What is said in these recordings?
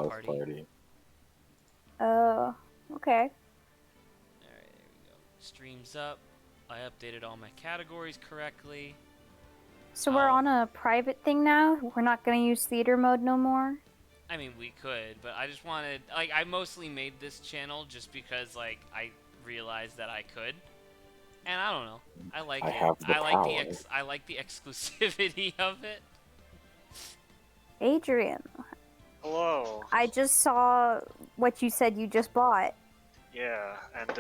party. Oh, okay. Alright, there we go. Streams up. I updated all my categories correctly. So we're on a private thing now? We're not gonna use theater mode no more? I mean, we could, but I just wanted, like, I mostly made this channel just because, like, I realized that I could. And I don't know. I like it. I like the exclusivity of it. Adrian. Hello. I just saw what you said you just bought. Yeah, and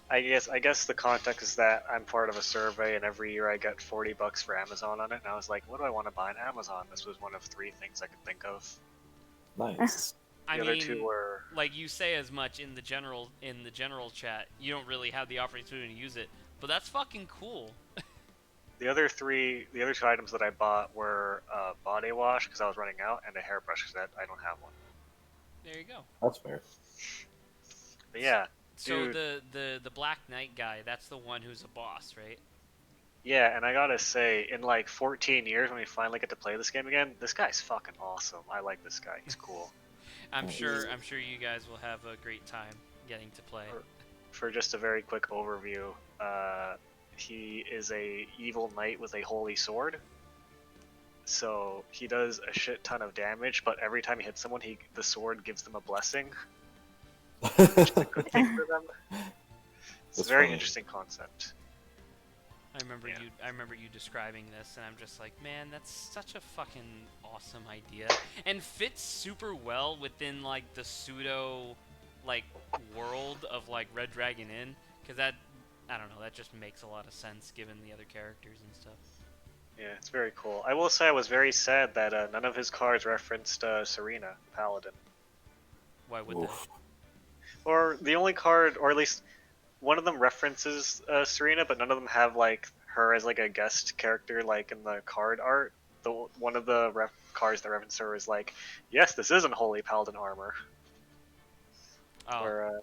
I guess the context is that I'm part of a survey, and every year I get $40 for Amazon on it. And I was like, what do I want to buy on Amazon? This was one of 3 things I could think of. Nice. I The other mean, 2 were like you say as much in the general chat, you don't really have the opportunity to use it, but that's fucking cool. the other 2 items that I bought were body wash because I was running out, and a hairbrush because I don't have one. There you go. That's fair. But yeah. So Dude, the Black Knight guy, that's the one who's a boss, right? yeah, and I gotta say, in like 14 years, when we finally get to play this game again, this guy's fucking awesome. I like this guy. He's cool. I'm sure you guys will have a great time getting to play. For just a very quick overview, he is a evil knight with a holy sword. So he does a shit ton of damage, but every time he hits someone, the sword gives them a blessing. Which is a good thing for them. It's a very interesting concept. I remember you describing this, and I'm just like, man, that's such a fucking awesome idea, and fits super well within like the pseudo like world of like Red Dragon Inn, because that, I don't know, that just makes a lot of sense given the other characters and stuff. Yeah, it's very cool. I will say I was very sad that none of his cards referenced Serena, Paladin. Why would that? Or the only card, or at least one of them references Serena, but none of them have like her as like a guest character, like in the card art. One of the cards that reference her is like, yes, this isn't holy paladin armor. Oh, or,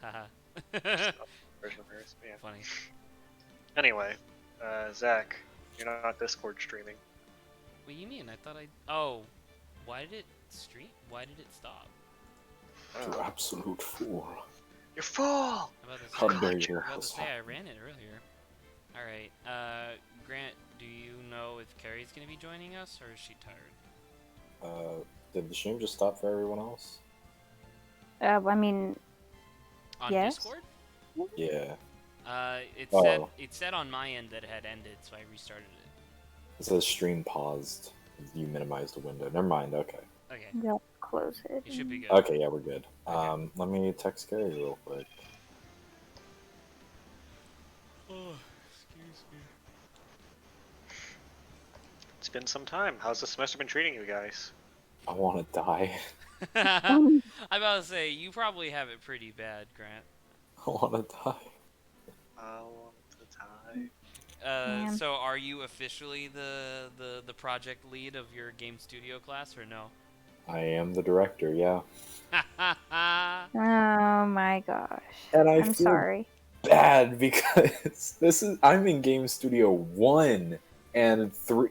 version of hers. Yeah. Funny. Anyway, Zach, you're not Discord streaming. What do you mean? I thought Oh, why did it stream? Why did it stop? You absolute fool. You're full! How dare you? I was about to say I ran it earlier. Alright, Grant, do you know if Carrie's gonna be joining us, or is she tired? Did the stream just stop for everyone else? I mean... On yes? Discord? Yeah. It said on my end that it had ended, so I restarted it. It says stream paused. You minimized the window. Never mind, okay. Okay. Yep, close it. It should be good. Okay, yeah, we're good. Okay. Let me text Gary real quick. Oh, excuse me. It's been some time. How's the semester been treating you guys? I want to die. I'm about to say, you probably have it pretty bad, Grant. I want to die. I want to die. So are you officially the project lead of your game studio class, or no? I am the director, yeah. Oh my gosh. And I'm sorry. Bad because I'm in Game Studio 1, and three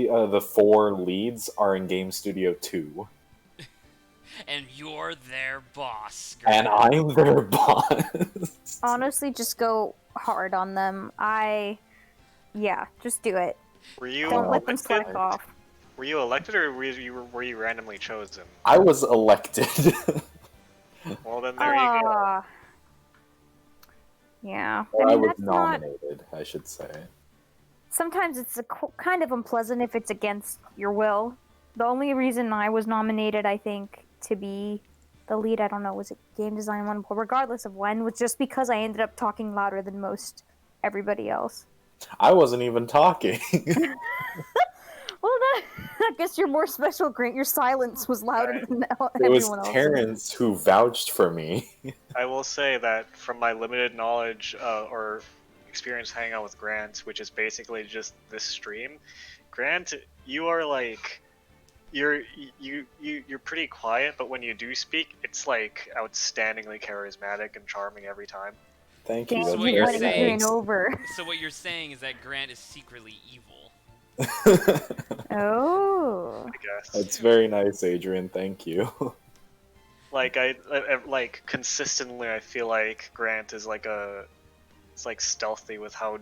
of the 4 leads are in Game Studio 2. And you're their boss, Grant. And I'm their boss. Honestly, just go hard on them. Yeah, just do it. Were you Don't let them elected? slack off. Were you elected, or were you randomly chosen? I was elected. Well, then there you go. Yeah. Or I was that's nominated, I should say. Sometimes it's kind of unpleasant if it's against your will. The only reason I was nominated, I think, to be the lead, I don't know, was it game design one, but regardless of when, was just because I ended up talking louder than most everybody else. I wasn't even talking. Well, I guess you're more special, Grant. Your silence was louder than everyone It was else. Terrence who vouched for me. I will say that from my limited knowledge or experience hanging out with Grant, which is basically just this stream, Grant, you are like, you're pretty quiet, but when you do speak, it's like outstandingly charismatic and charming every time. Thank you. So what you're saying, over. So what you're saying is that Grant is secretly evil. Oh. I guess. That's very nice, Adrian. Thank you. Like like consistently, I feel like Grant is like it's like stealthy with how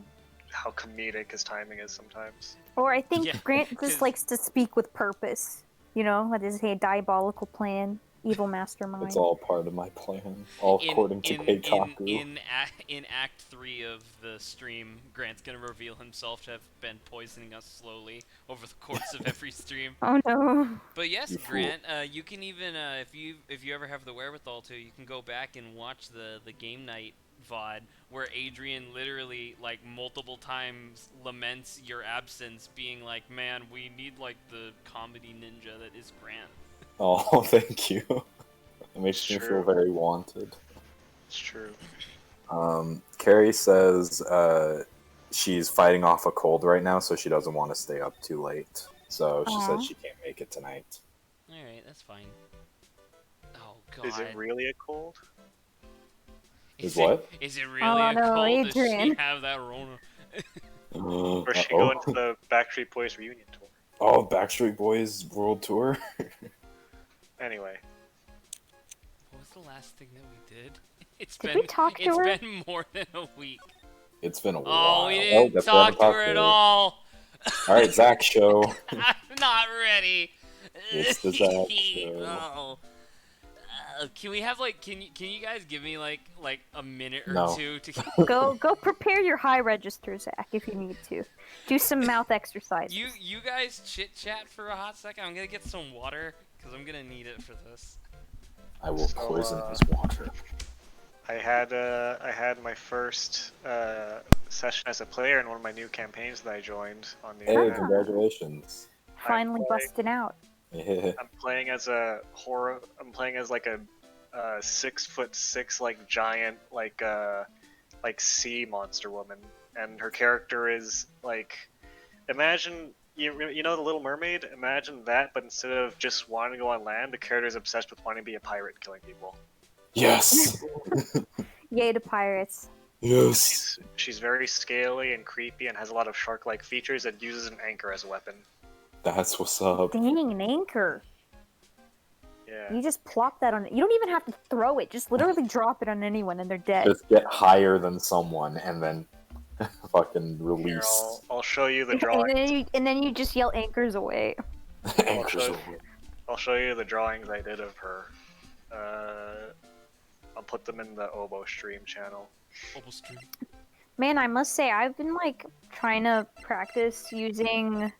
comedic his timing is sometimes. Or I think Yeah, Grant 'cause- just likes to speak with purpose. You know, that is a diabolical plan, evil mastermind. It's all part of my plan, all according to Keikaku. In Act 3 of the stream, Grant's gonna reveal himself to have been poisoning us slowly over the course of every stream. Oh no. But yes, You fool. Grant, you can even if you ever have the wherewithal to, you can go back and watch the game night VOD where Adrian literally like multiple times laments your absence, being like, "Man, we need like the comedy ninja that is Grant." Oh, thank you. It makes me True. feel very wanted. It's true. Carrie says she's fighting off a cold right now, so she doesn't want to stay up too late. So she Aw. said she can't make it tonight. All right, that's fine. Oh God. Is it really a cold? Is what? Is it really Oh, a no, cold? Does she Adrian. have that Rona? Or she Uh-oh. go into the Backstreet Boys reunion tour? Oh, Backstreet Boys World Tour. Anyway, What was the last thing that we did? It's Did been we talk to her? It's been more than a week. It's been a Oh, while. we didn't guess we haven't talk to talked her at all. All right, Zach show. I'm not ready. It's the Zach show. Oh. Can we have like can you guys give me like a minute or No. two to Go prepare your high register, Zach, if you need to. Do some mouth exercises. you guys chit chat for a hot second? I'm gonna get some water because I'm gonna need it for this. I will So, poison his water. I had my first session as a player in one of my new campaigns that I joined on the Hey, internet. congratulations. Finally I'm busting out. Yeah. I'm playing as I'm playing as like a 6'6" like giant like sea monster woman, and her character is like, imagine you know the Little Mermaid. Imagine that, but instead of just wanting to go on land, the character is obsessed with wanting to be a pirate, killing people. Yes. Yay to pirates. Yes. She's very scaly and creepy and has a lot of shark-like features, and uses an anchor as a weapon. That's what's up. Dang, an anchor. Yeah. You just plop that on. You don't even have to throw it. Just literally drop it on anyone and they're dead. Just get higher than someone and then fucking Here, release. I'll show you the drawings. And then you just yell anchors away. Anchors show- away. I'll show you the drawings I did of her. I'll put them in the Obo stream channel. Man, I must say, I've been like trying to practice using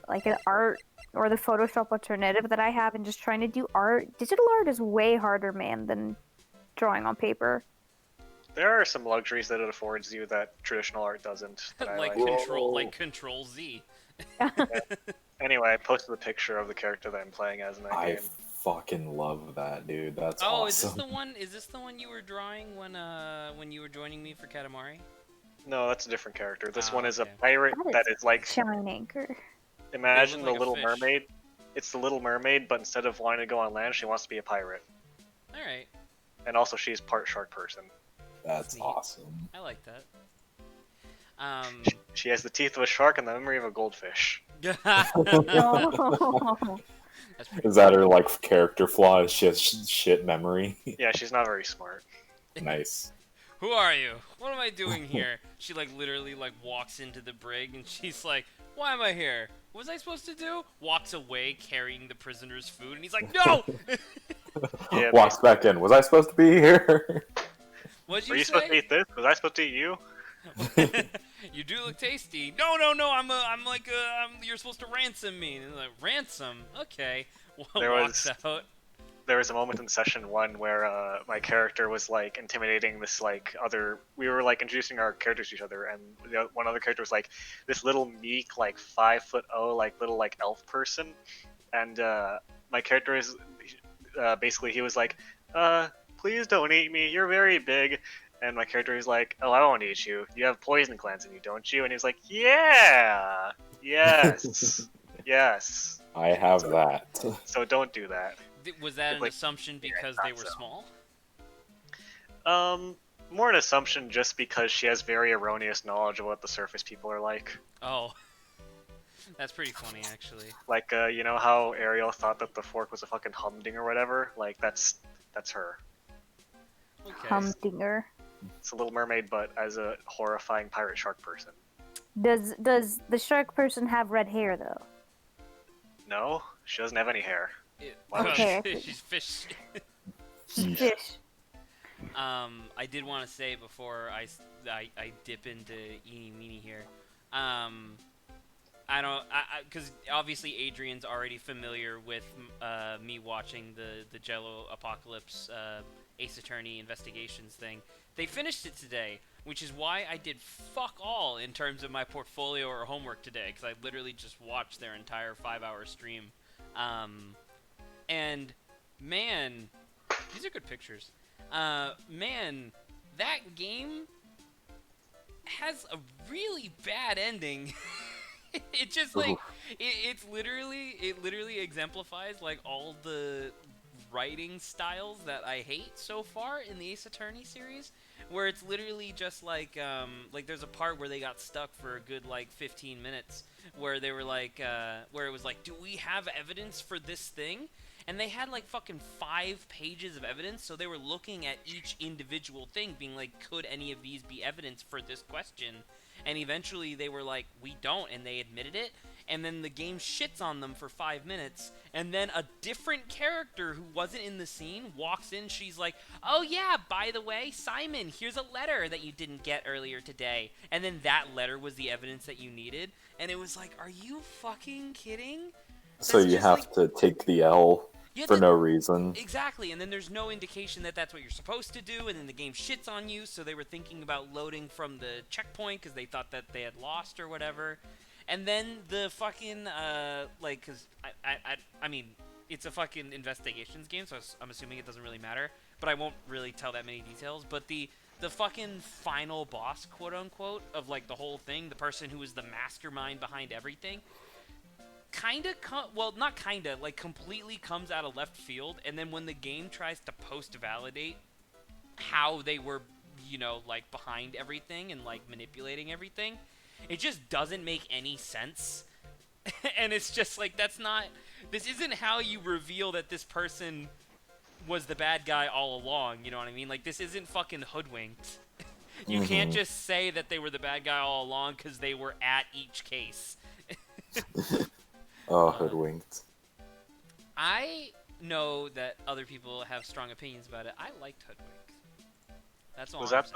like an art or the Photoshop alternative that I have and just trying to do art. Digital art is way harder, man, than drawing on paper. There are some luxuries that it affords you that traditional art doesn't. That I like like. Control Z. Anyway, I posted a picture of the character that I'm playing as in that I game. fucking love that, dude. That's Oh, awesome. is this the one you were drawing when you were joining me for Katamari? No, that's a different character. This Oh, one is a okay. pirate That that is like, Shine anchor. imagine They the look like a Little fish. Mermaid. It's the Little Mermaid, but instead of wanting to go on land, she wants to be a pirate. All right, And also, she's part shark person. That's Neat. awesome. I like that. She has the teeth of a shark and the memory of a goldfish. That's Oh. pretty Is that her like character flaw? She has shit memory. Yeah, she's not very smart. Nice. Who are you? What am I doing here? She like literally like walks into the brig and she's like, "Why am I here? What was I supposed to do?" Walks away carrying the prisoner's food and he's like, "No!" Yeah, Walks back in. Was I supposed to be here? What'd Were you you supposed to say? eat this? Was I supposed to eat you? You do look tasty. No, you're supposed to ransom me. And like, ransom? Okay. There Walks was- out. There was a moment in session 1 where my character was like intimidating this like other. We were like introducing our characters to each other, and one other character was like this little meek, like 5'0", like little like elf person, and my character is basically he was like, please don't eat me. You're very big. And my character is like, oh, I won't eat you. You have poison glands in you, don't you? And he was like, yeah, yes, yes. I have that. So don't do that. Was that an like, assumption because not they were so. small? More an assumption just because she has very erroneous knowledge of what the surface people are like. Oh. That's pretty funny, actually. Like, you know how Ariel thought that the fork was a fucking humding or whatever? Like, that's her. Okay. Humdinger. It's a Little Mermaid, but as a horrifying pirate shark person. Does the shark person have red hair though? No, she doesn't have any hair. Well, Okay. she's fish. Fish. I did want to say before I dip into eeny meeny here, I don't, because obviously Adrian's already familiar with me watching the Jello Apocalypse Ace Attorney investigations thing. They finished it today, which is why I did fuck all in terms of my portfolio or homework today, because I literally just watched their entire 5-hour stream. And man, these are good pictures. Man, that game has a really bad ending. It just like it literally exemplifies like all the writing styles that I hate so far in the Ace Attorney series, where it's literally just like there's a part where they got stuck for a good like 15 minutes where they were like where it was like, do we have evidence for this thing? And they had like fucking 5 pages of evidence, so they were looking at each individual thing being like, could any of these be evidence for this question? And eventually they were like, we don't, and they admitted it. And then the game shits on them for 5 minutes, and then a different character who wasn't in the scene walks in. She's like, oh yeah, by the way, Simon, here's a letter that you didn't get earlier today. And then that letter was the evidence that you needed. And it was like, are you fucking kidding? So you have to take the L for no reason. Exactly, and then there's no indication that that's what you're supposed to do, and then the game shits on you, so they were thinking about loading from the checkpoint because they thought that they had lost or whatever. And then the fucking, like, because, I mean, it's a fucking investigations game, so I'm assuming it doesn't really matter, but I won't really tell that many details, but the fucking final boss, quote-unquote, of, like, the whole thing, the person who was the mastermind behind everything, completely comes out of left field, and then when the game tries to post-validate how they were, you know, like, behind everything and, like, manipulating everything, it just doesn't make any sense. And it's just like, this isn't how you reveal that this person was the bad guy all along, you know what I mean? Like, this isn't fucking hoodwinked. You can't just say that they were the bad guy all along because they were at each case. Oh, hoodwinked. I know that other people have strong opinions about it. I liked Hoodwinked. That's all. Was that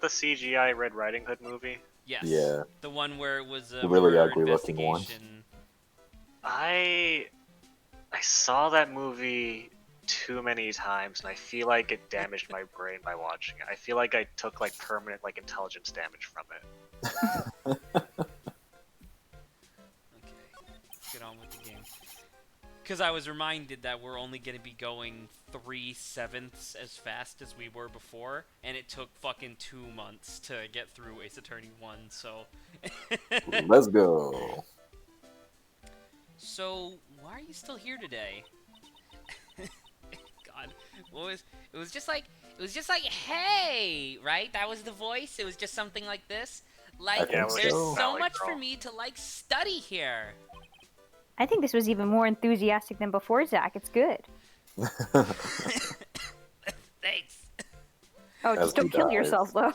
the CGI Red Riding Hood movie? Yes. Yeah. The one where it was a the really murder ugly-looking one. investigation. I saw that movie too many times, and I feel like it damaged my brain by watching it. I feel like I took like permanent like intelligence damage from it. Get on with the game. Because I was reminded that we're only going to be going 3/7 as fast as we were before, and it took fucking 2 months to get through Ace Attorney 1, so... Let's go. So, why are you still here today? God, it was just like, hey, right? That was the voice? It was just something like this? Like, there's so much for me to, like, study here. I think this was even more enthusiastic than before, Zach. It's good. Thanks. Oh, just don't kill yourself, though.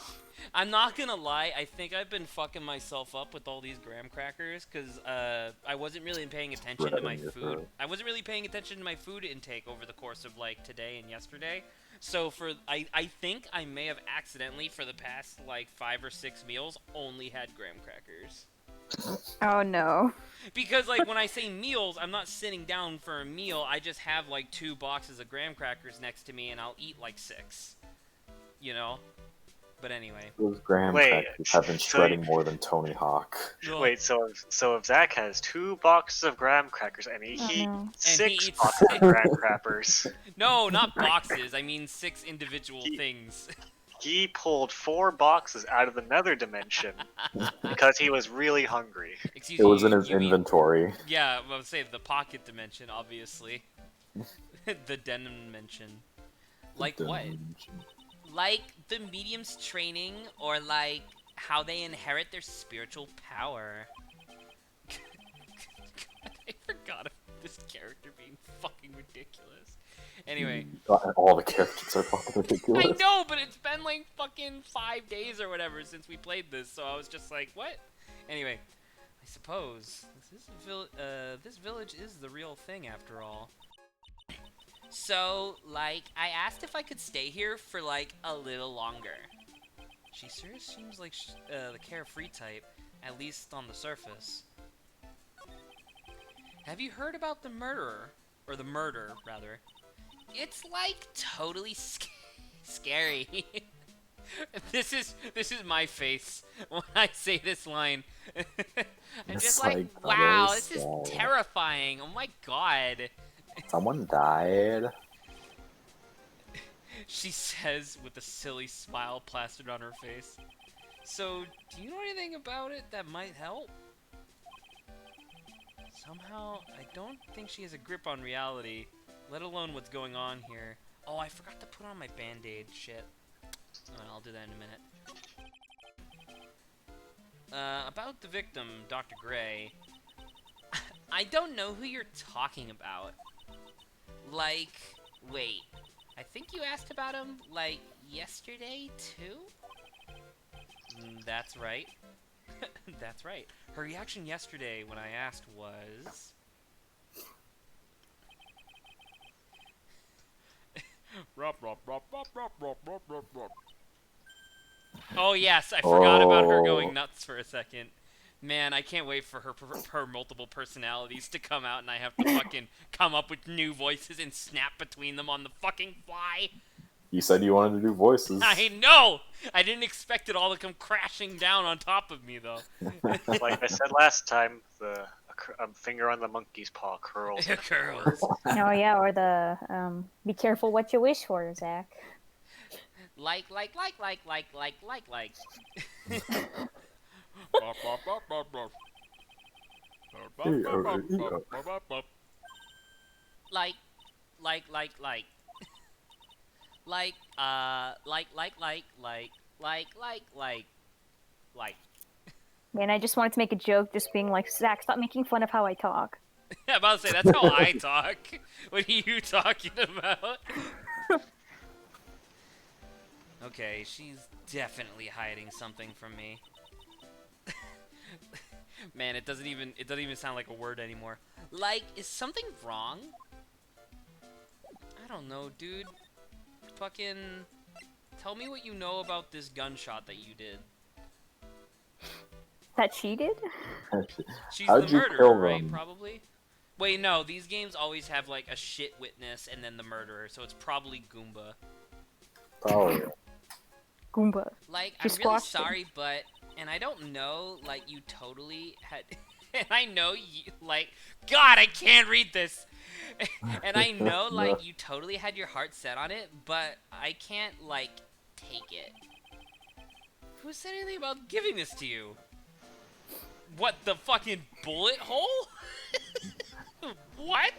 I'm not gonna lie, I think I've been fucking myself up with all these graham crackers, because I wasn't really paying attention to my food. I wasn't really paying attention to my food intake over the course of, like, today and yesterday. So I think I may have accidentally, for the past, like, 5 or 6 meals, only had graham crackers. Oh no. Because, like, when I say meals, I'm not sitting down for a meal. I just have, like, 2 boxes of graham crackers next to me, and I'll eat, like, 6. You know? But anyway. Those graham crackers have been shredding more than Tony Hawk. Wait, so if Zach has 2 boxes of graham crackers, and he eats 6 eats boxes of graham crackers. No, not boxes. I mean 6 individual things. He pulled 4 boxes out of the nether dimension because he was really hungry. Excuse me, it was in his mean, inventory. Yeah, I would say the pocket dimension, obviously. The denim dimension. Like what? Like the medium's training, or like how they inherit their spiritual power. fucking ridiculous. Anyway. All the characters are fucking ridiculous. I know, but it's been like fucking 5 days or whatever since we played this, so I was just like, what? Anyway, I suppose this village is the real thing after all. So, like, I asked if I could stay here for like a little longer. She sure seems like the carefree type, at least on the surface. Have you heard about the murderer? Or the murder, rather. It's like totally scary. This is my face when I say this line. I'm just like, wow, this is terrifying. Oh my god. Someone died. She says with a silly smile plastered on her face. So, do you know anything about it that might help? Somehow, I don't think she has a grip on reality, let alone what's going on here. Oh, I forgot to put on my band-aid. Shit. I'll do that in a minute. About the victim, Dr. Gray. I don't know who you're talking about. Like, wait. I think you asked about him, like, yesterday, too? That's right. That's right. Her reaction yesterday when I asked was... Oh yes, I forgot about her going nuts for a second. Man, I can't wait for her multiple personalities to come out and I have to fucking come up with new voices and snap between them on the fucking fly. You said you wanted to do voices. I know! I didn't expect it all to come crashing down on top of me, though. Like I said last time, a finger on the monkey's paw curls. It curls. Oh yeah, or the be careful what you wish for, Zach. Like. Like. Man, I just wanted to make a joke, just being like, Zach, stop making fun of how I talk. Yeah, I'm about to say, that's how I talk. What are you talking about? Okay, she's definitely hiding something from me. Man, it doesn't even sound like a word anymore. Like, is something wrong? I don't know, dude. Fucking tell me what you know about this gunshot that you did. That she did? She's How'd the you murderer, kill right? them? Probably. Wait, no. These games always have like a shit witness and then the murderer, so it's probably Goomba. Probably. Goomba. Like, She I'm really squashed him. sorry, but and I don't know. Like, you totally had. And I know you like. God, I can't read this. And I know, like, you totally had your heart set on it, but I can't, like, take it. Who said anything about giving this to you? What, the fucking bullet hole? What?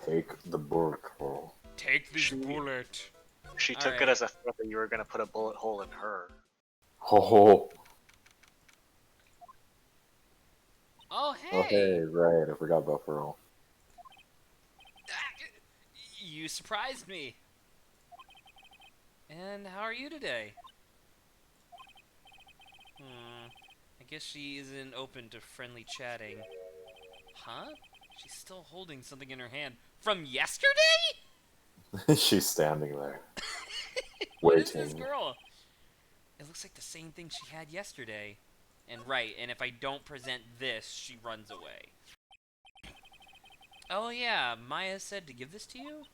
Take the bullet hole. Take this bullet. She took Alright. it as a threat that you were gonna put a bullet hole in her. Oh, Oh, oh, hey. hey, right. I forgot about Pearl. You surprised me. And how are you today? I guess she isn't open to friendly chatting. Huh? She's still holding something in her hand. From yesterday? She's standing there. What is this Waiting. girl? It looks like the same thing she had yesterday. And right, and if I don't present this, she runs away. Oh yeah, Maya said to give this to you?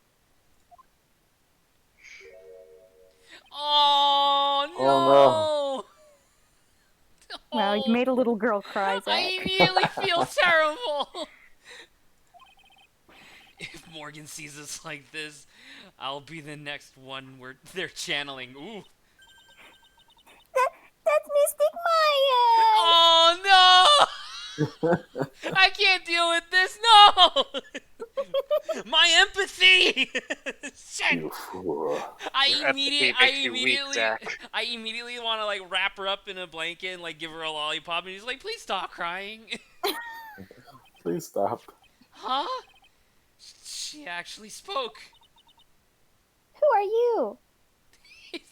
Oh no! Oh, Wow, you made a little girl cry, Zach. I immediately feel terrible! If Morgan sees us like this, I'll be the next one where they're channeling. Ooh. That's Mystic Maya! Oh no! I can't deal with this. No! My empathy. Shit. you fool. Your empathy makes you weak, Zach. I immediately want to like wrap her up in a blanket and like give her a lollipop, and he's like, "Please stop crying." Please stop. Huh? She actually spoke. Who are you?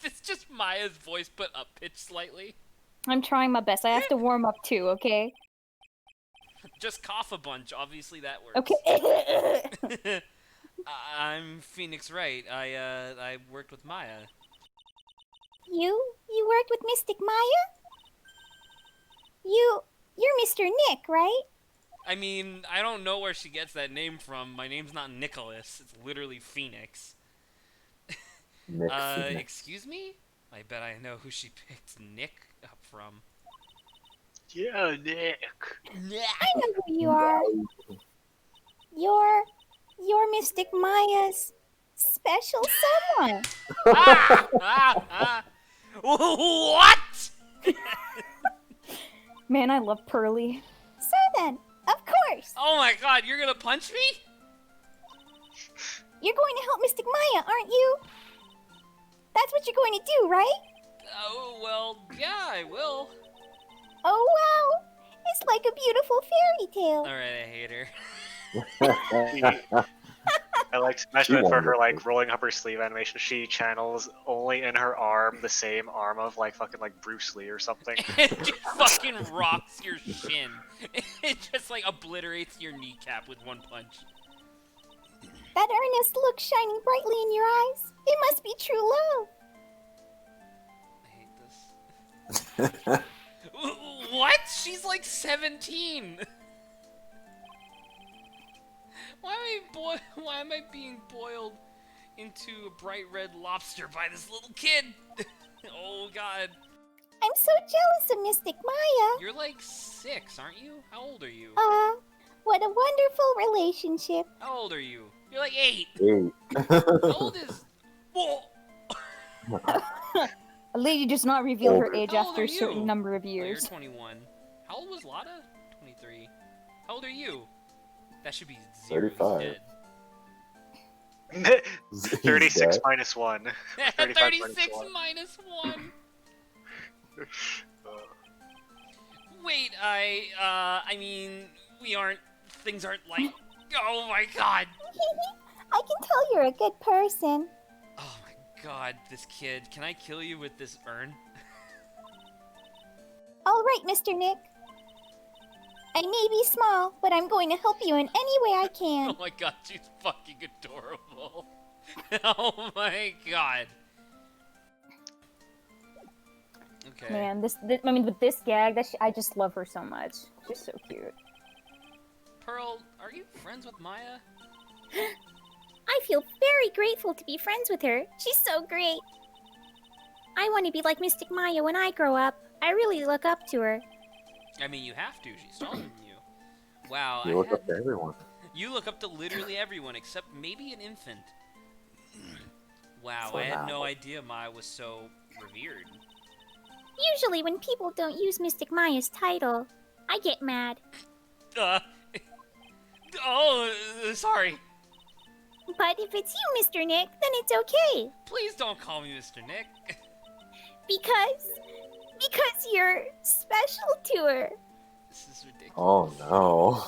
It's just Maya's voice, but up pitched slightly. I'm trying my best. I have to warm up too, okay? Just cough a bunch. Obviously that works. Okay. I'm Phoenix Wright. I worked with Maya. You worked with Mystic Maya? You're Mr. Nick, right? I mean, I don't know where she gets that name from. My name's not Nicholas. It's literally Phoenix. Nick Phoenix. Excuse me? I bet I know who she picked Nick up from. Yeah, Nick. I know who you are. You're Mystic Maya's special someone. What? Man, I love Pearly. So then, of course, Oh my god, you're gonna punch me? you're going to help Mystic Maya, aren't you? That's what you're going to do, right? Oh, well, yeah, I will. Oh wow, it's like a beautiful fairy tale. Alright, I hate her. I like to imagine She it for her wonderful. like rolling up her sleeve animation. She channels only in her arm the same arm of like fucking like Bruce Lee or something. It just fucking rocks your shin. It just like obliterates your kneecap with one punch. That earnest look shining brightly in your eyes. It must be true love. I hate this. What? She's like 17. Why am I being boiled into a bright red lobster by this little kid? Oh god. I'm so jealous of Mystic Maya. You're like 6, aren't you? How old are you? What a wonderful relationship. How old are you? You're like 8. Ooh. How old is... Whoa! A lady does not reveal her Older. age How old after are a certain you? number of Oh, you're years. 21. How old was Lada? 23. How old are you? That should be 0. 35. Dead. He's 36 dead. minus 1. 35 36 1. minus 1. Wait, I mean, things aren't like, oh my god. I can tell you're a good person. Oh my god, this kid. Can I kill you with this urn? All right, Mr. Nick. I may be small, but I'm going to help you in any way I can. Oh my god, she's fucking adorable. Oh my god. Okay. Man, this I mean, with this gag, I just love her so much. She's so cute. Pearl, are you friends with Maya? I feel very grateful to be friends with her. She's so great. I want to be like Mystic Maya when I grow up. I really look up to her. I mean, you have to. She's taller than you. Wow, You look up to everyone. You look up to literally everyone except maybe an infant. Wow, For I had no now. idea Maya was so revered. Usually when people don't use Mystic Maya's title, I get mad. Sorry. But if it's you, Mr. Nick, then it's okay. Please don't call me Mr. Nick. Because you're special to her. This is ridiculous. Oh no.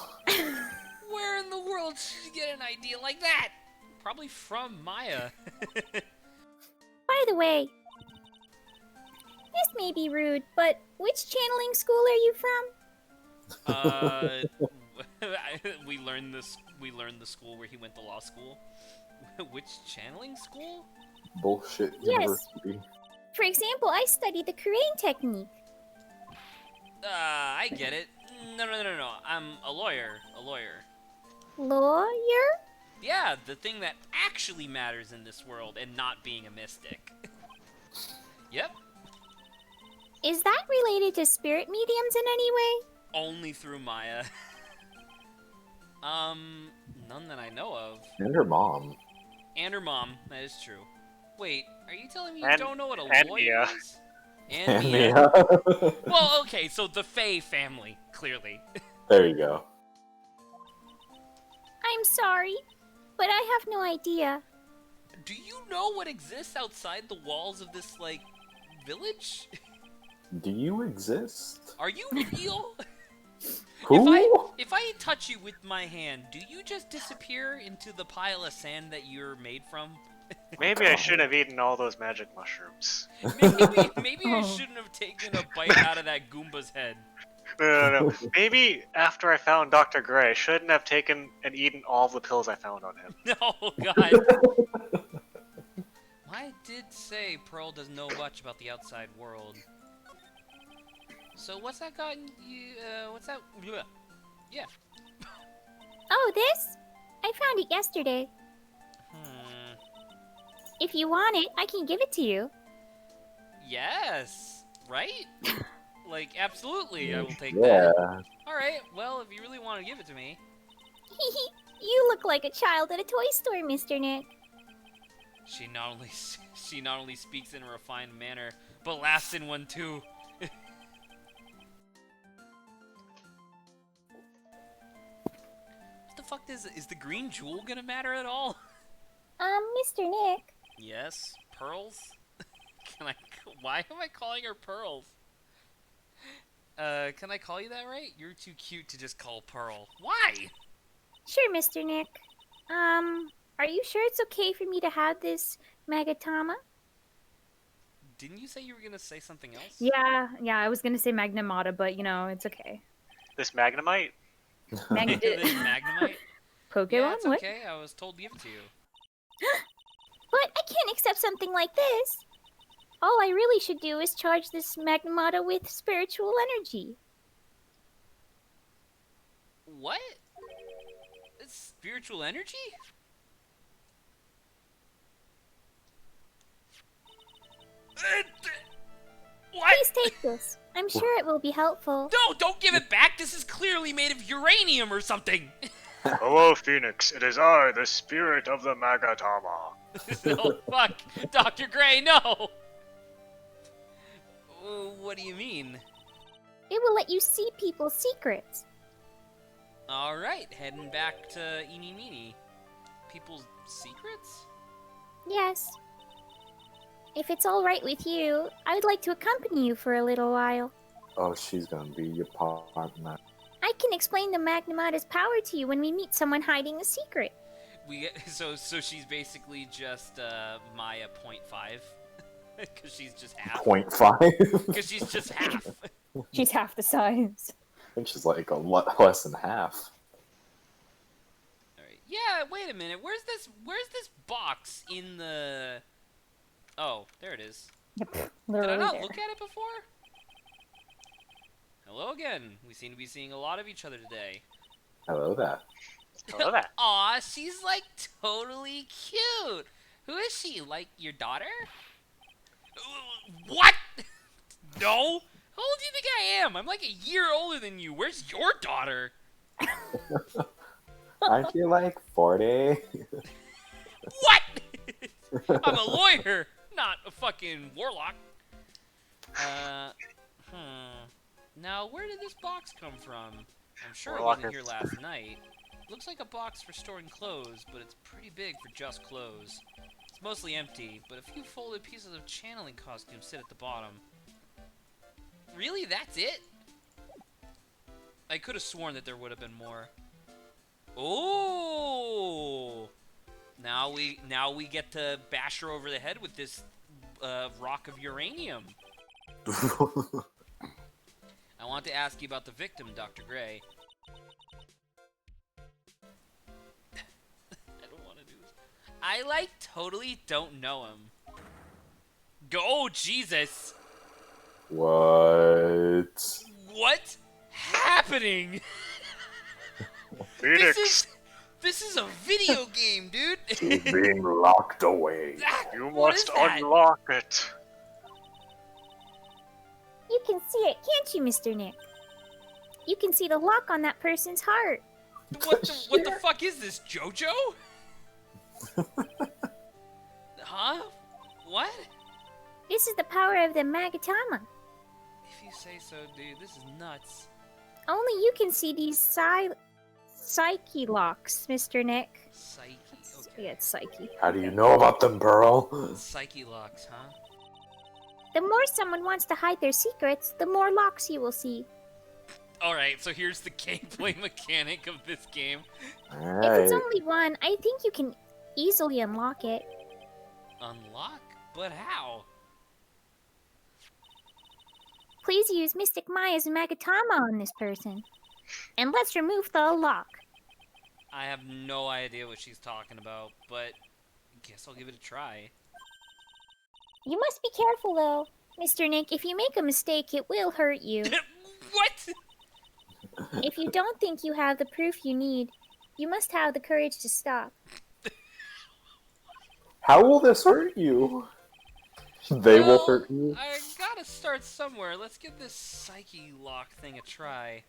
Where in the world did you get an idea like that? Probably from Maya. By the way, this may be rude, but which channeling school are you from? We learned this. We learned the school where he went to law school. Which channeling school? Bullshit Yes. university. For example, I studied the Crane technique. I get it. No. I'm a lawyer. A lawyer. Lawyer? Yeah, the thing that actually matters in this world, and not being a mystic. Yep. Is that related to spirit mediums in any way? Only through Maya. None that I know of. And her mom. And her mom. That is true. Wait, are you telling me you And- don't know what a and lawyer Mia. is? And And Mia. yeah. Well, okay, so the Fae family, clearly. There you go. I'm sorry, but I have no idea. Do you know what exists outside the walls of this, like, village? Do you exist? Are you real? Who? If I touch you with my hand, do you just disappear into the pile of sand that you're made from? Maybe I shouldn't have eaten all those magic mushrooms. Maybe I Oh. shouldn't have taken a bite out of that Goomba's head. No. Maybe after I found Dr. Gray, I shouldn't have taken and eaten all the pills I found on him. No, God. I did say Pearl doesn't know much about the outside world. So what's that gotten you? What's that? Bleh. Yeah. Oh, this? I found it yesterday. If you want it, I can give it to you. Yes. Right? Like, absolutely, I will take Yeah. that. Alright, well, if you really want to give it to me. You look like a child at a toy store, Mr. Nick. She not only speaks in a refined manner, but laughs in one too. What the fuck is the green jewel gonna matter at all? Mr. Nick. Yes, pearls. Why am I calling her pearls? Can I call you that right? You're too cute to just call Pearl. Why? Sure, Mr. Nick. Are you sure it's okay for me to have this Magatama? Didn't you say you were gonna say something else? Yeah, I was gonna say Magnamata, but you know, it's okay. This Magnemite? This Magnemite? Pokemon? Yeah, it's What? okay. I was told to give it to you. But I can't accept something like this. All I really should do is charge this Magnamata with spiritual energy. What? It's spiritual energy? What? Please take this. I'm sure it will be helpful. No, don't give it back. This is clearly made of uranium or something. Hello, Phoenix. It is I, the spirit of the Magatama. No, fuck. Dr. Gray, no. What do you mean? It will let you see people's secrets. Alright, heading back to Eeny Meeny. People's secrets? Yes. If it's all right with you, I would like to accompany you for a little while. Oh, she's gonna be your partner. I can explain the Magnamata's power to you when we meet someone hiding a secret. So she's basically just Maya 0.5 because she's just half. 0.5. Because she's just half. She's half the size. I think she's like a lot less than half. All right. Yeah. Wait a minute. Where's this box in the? Oh, there it is. Did I Literally not there. look at it before? Hello again. We seem to be seeing a lot of each other today. Hello there. Hello there. Aw, she's like totally cute. Who is she? Like your daughter? What? No? How old do you think I am? I'm like a year older than you. Where's your daughter? Aren't you like 40? What? I'm a lawyer, not a fucking warlock. Now, where did this box come from? I'm sure it wasn't here last night. Looks like a box for storing clothes, but it's pretty big for just clothes. It's mostly empty, but a few folded pieces of channeling costume sit at the bottom. Really? That's it? I could have sworn that there would have been more. Oh! Now we get to bash her over the head with this rock of uranium. I want to ask you about the victim, Dr. Gray. I don't want to do this. I totally don't know him. Go, Jesus! What? What's happening? Phoenix, This is a video game, dude. She's being locked away. you What must is that? unlock it. You can see it, can't you, Mr. Nick? You can see the lock on that person's heart. What the fuck is this, JoJo? Huh? What? This is the power of the Magatama. If you say so, dude, this is nuts. Only you can see these psyche locks, Mr. Nick. Psyche, Yeah, okay. it's Psyche. How do you know about them, Pearl? Psyche locks, huh? The more someone wants to hide their secrets, the more locks you will see. Alright, so here's the gameplay mechanic of this game. If Alright. it's only one, I think you can easily unlock it. Unlock? But how? Please use Mystic Maya's Magatama on this person. And let's remove the lock. I have no idea what she's talking about, but I guess I'll give it a try. You must be careful, though. Mr. Nick, if you make a mistake, it will hurt you. What? If you don't think you have the proof you need, you must have the courage to stop. How will this hurt you? They will Well, hurt you? I gotta start somewhere. Let's give this psyche lock thing a try.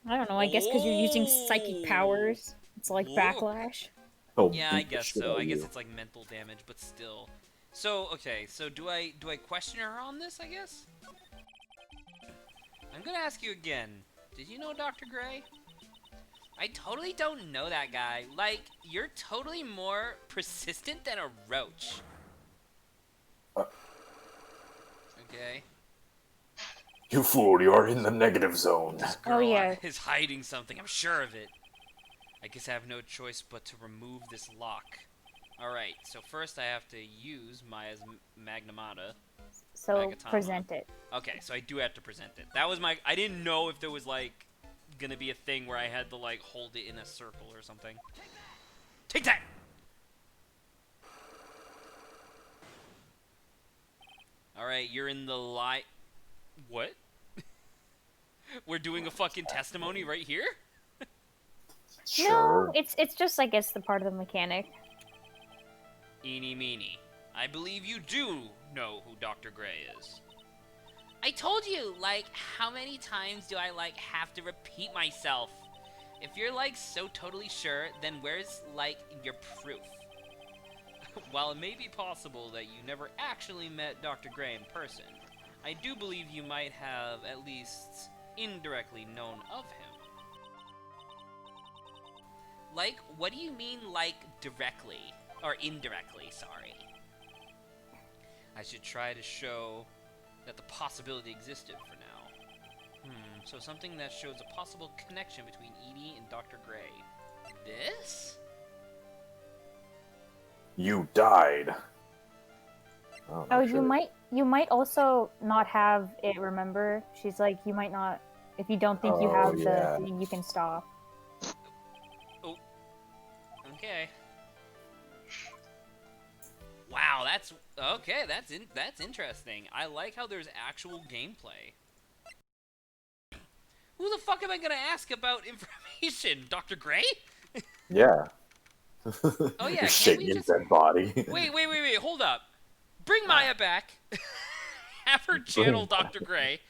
I don't know. I guess because you're using Oh. psychic powers, it's like Look. backlash. He'll Yeah, I beat the guess shit so. out I of guess you. it's like mental damage, but still. So, okay, so do I question her on this, I guess? I'm gonna ask you again. Did you know Dr. Gray? I totally don't know that guy. Like, you're totally more persistent than a roach. Okay. You fool, you are in the negative zone. This Oh, girl yeah. is hiding something, I'm sure of it. I guess I have no choice but to remove this lock. Alright, so first I have to use Maya's Magnamata. So Magatama. present it. Okay, so I do have to present it. That was my... I didn't know if there was, like, gonna be a thing where I had to, like, hold it in a circle or something. Take that! Alright, you're in the light... What? We're doing a fucking testimony right here? Sure. No, it's just I guess the part of the mechanic. Eeny meeny. I believe you do know who Dr. Gray is. I told you, like, how many times do I, like, have to repeat myself? If you're, like, so totally sure, then where's, like, your proof? While it may be possible that you never actually met Dr. Gray in person, I do believe you might have at least indirectly known of him. Like, what do you mean, like, directly? Or indirectly, sorry. I should try to show that the possibility existed for now. So something that shows a possible connection between Edie and Dr. Gray. This? You died. Oh, you might also not have it. Remember, she's like, you might not. If you don't think you Oh, have yeah. the thing, you can stop. Okay. Wow, that's okay. That's interesting. I like how there's actual gameplay. Who the fuck am I gonna ask about information? Dr. Gray? Yeah. Oh, yeah, You're can't shaking we his just- dead body. Wait, hold up. Bring Maya back. Have her channel Dr. Gray.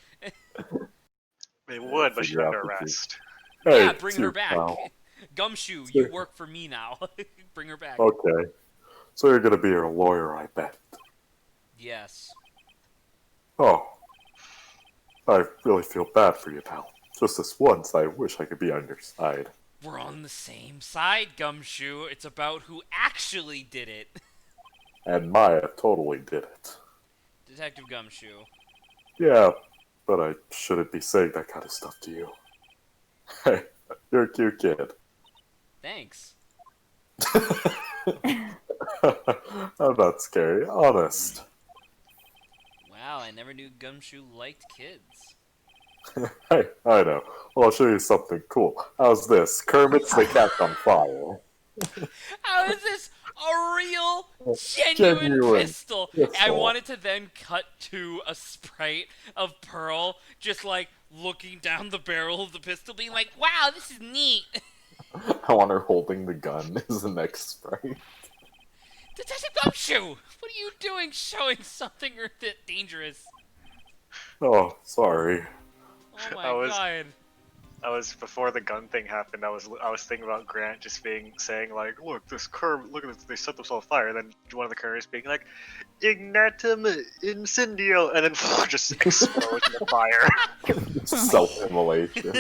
They would, but she's Figure under out the arrest. Hey, Yeah, bring her too, back. pal. Gumshoe, you work for me now. Bring her back. Okay. So you're gonna be a lawyer, I bet. Yes. Oh. I really feel bad for you, pal. Just this once, I wish I could be on your side. We're on the same side, Gumshoe. It's about who actually did it. And Maya totally did it. Detective Gumshoe. Yeah, but I shouldn't be saying that kind of stuff to you. Hey, you're a cute kid. Thanks. I'm not scary, honest. Wow, I never knew Gumshoe liked kids. Hey, I know. Well, I'll show you something cool. How's this? Kermit's the cat on fire. How is this a real, genuine pistol? I pistol. wanted to then cut to a sprite of Pearl just, like, looking down the barrel of the pistol, being like, wow, this is neat. I want her holding the gun as the next sprite. Detective Gumshoe! What are you doing showing something a bit dangerous? Oh, sorry. Oh my I god. before the gun thing happened. I was thinking about Grant just saying like, look, this Kermit, look at this, they set themselves on fire. And then one of the couriers being like, ignatum incendio, and then just explodes in the fire. Self-immolation.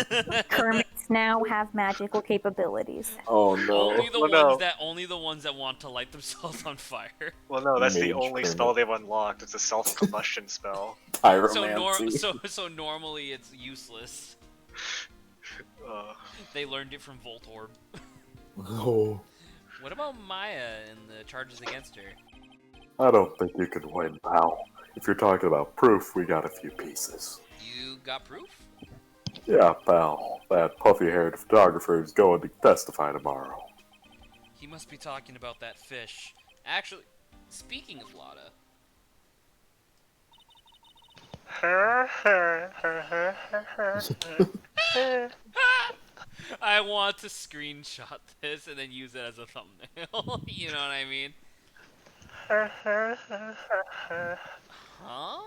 Kermits now have magical capabilities. Oh no. Only the ones that want to light themselves on fire. Well, no, that's the Mage only Kermit. spell they've unlocked. It's a self-combustion spell. So Pyromancy. so normally it's useless. They learned it from Voltorb. Oh, What about Maya and the charges against her? I don't think you can win, pal. If you're talking about proof, we got a few pieces. You got proof? Yeah, pal. That puffy-haired photographer is going to testify tomorrow. He must be talking about that fish. Actually, speaking of Lotta, I want to screenshot this and then use it as a thumbnail. You know what I mean? Huh?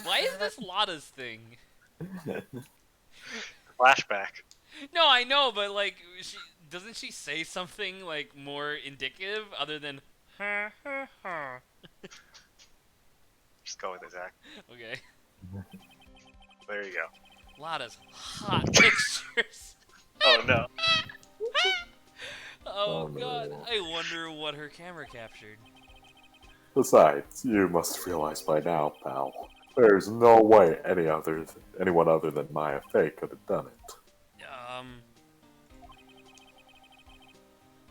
Why is this Lotta's thing? Flashback. No, I know, but like, doesn't she say something like more indicative other than Just go with it, Zach. Okay. There you go. Lotta's hot pictures. Oh no. Oh Oh, no. god, I wonder what her camera captured. Besides, you must realize by now, pal, there's no way anyone other than Maya Fey could have done it.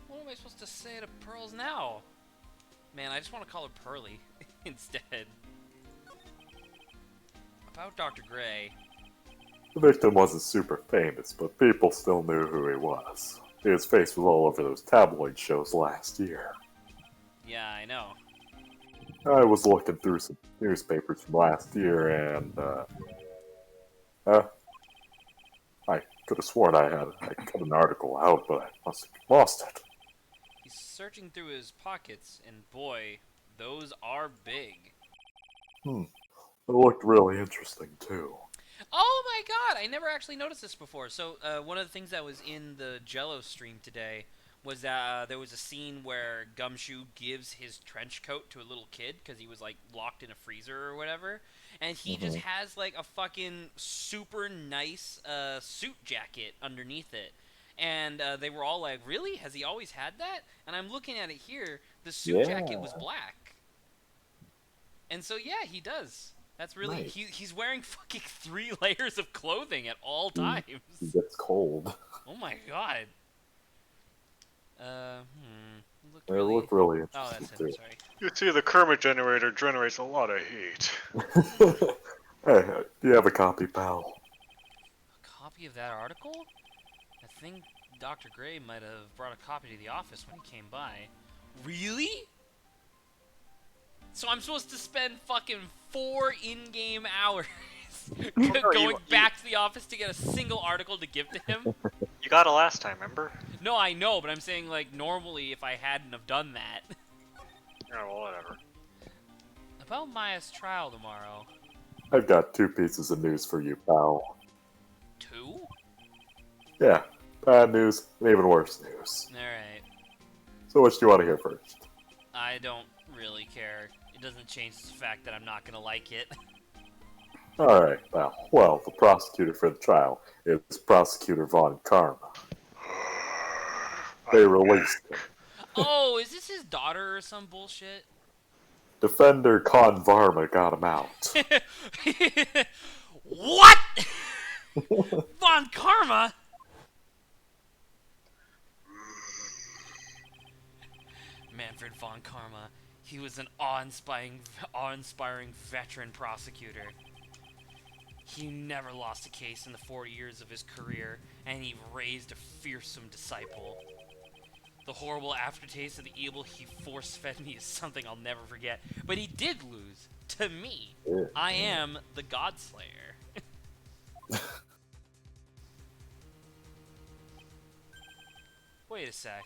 What am I supposed to say to Pearls now? Man, I just want to call her Pearly instead. About Dr. Gray. The victim wasn't super famous, but people still knew who he was. His face was all over those tabloid shows last year. Yeah, I know. I was looking through some newspapers from last year, and I could have sworn I cut an article out, but I must have lost it. He's searching through his pockets, and boy, those are big. It looked really interesting too. Oh my god, I never actually noticed this before. So, one of the things that was in the Jello stream today was that there was a scene where Gumshoe gives his trench coat to a little kid because he was, like, locked in a freezer or whatever. And he just has, like, a fucking super nice suit jacket underneath it. And they were all like, really? Has he always had that? And I'm looking at it here. The suit jacket was black. And so, yeah, he does. That's really... Nice. He's wearing fucking 3 layers of clothing at all times. He gets cold. Oh my god. It looked really interesting Oh, that's him, too. sorry. You see, the Kermit generator generates a lot of heat. Hey, do you have a copy, pal? A copy of that article? I think Dr. Gray might have brought a copy to the office when he came by. Really? So I'm supposed to spend fucking 4 in-game hours going back to the office to get a single article to give to him? You got it last time, remember? No, I know, but I'm saying, like, normally if I hadn't have done that. Oh, well, whatever. About Maya's trial tomorrow. I've got 2 pieces of news for you, pal. 2? Yeah, bad news and even worse news. Alright. So which do you want to hear first? I don't really care. It doesn't change the fact that I'm not gonna like it. Alright, pal. Well, the prosecutor for the trial is Prosecutor Von Karma. They released him. Oh, is this his daughter or some bullshit? Defender Con Varma got him out. What? Von Karma? Manfred Von Karma. He was an awe-inspiring veteran prosecutor. He never lost a case in the 40 years of his career, and he raised a fearsome disciple. The horrible aftertaste of the evil he force-fed me is something I'll never forget. But he did lose. To me. I am the Godslayer. Wait a sec.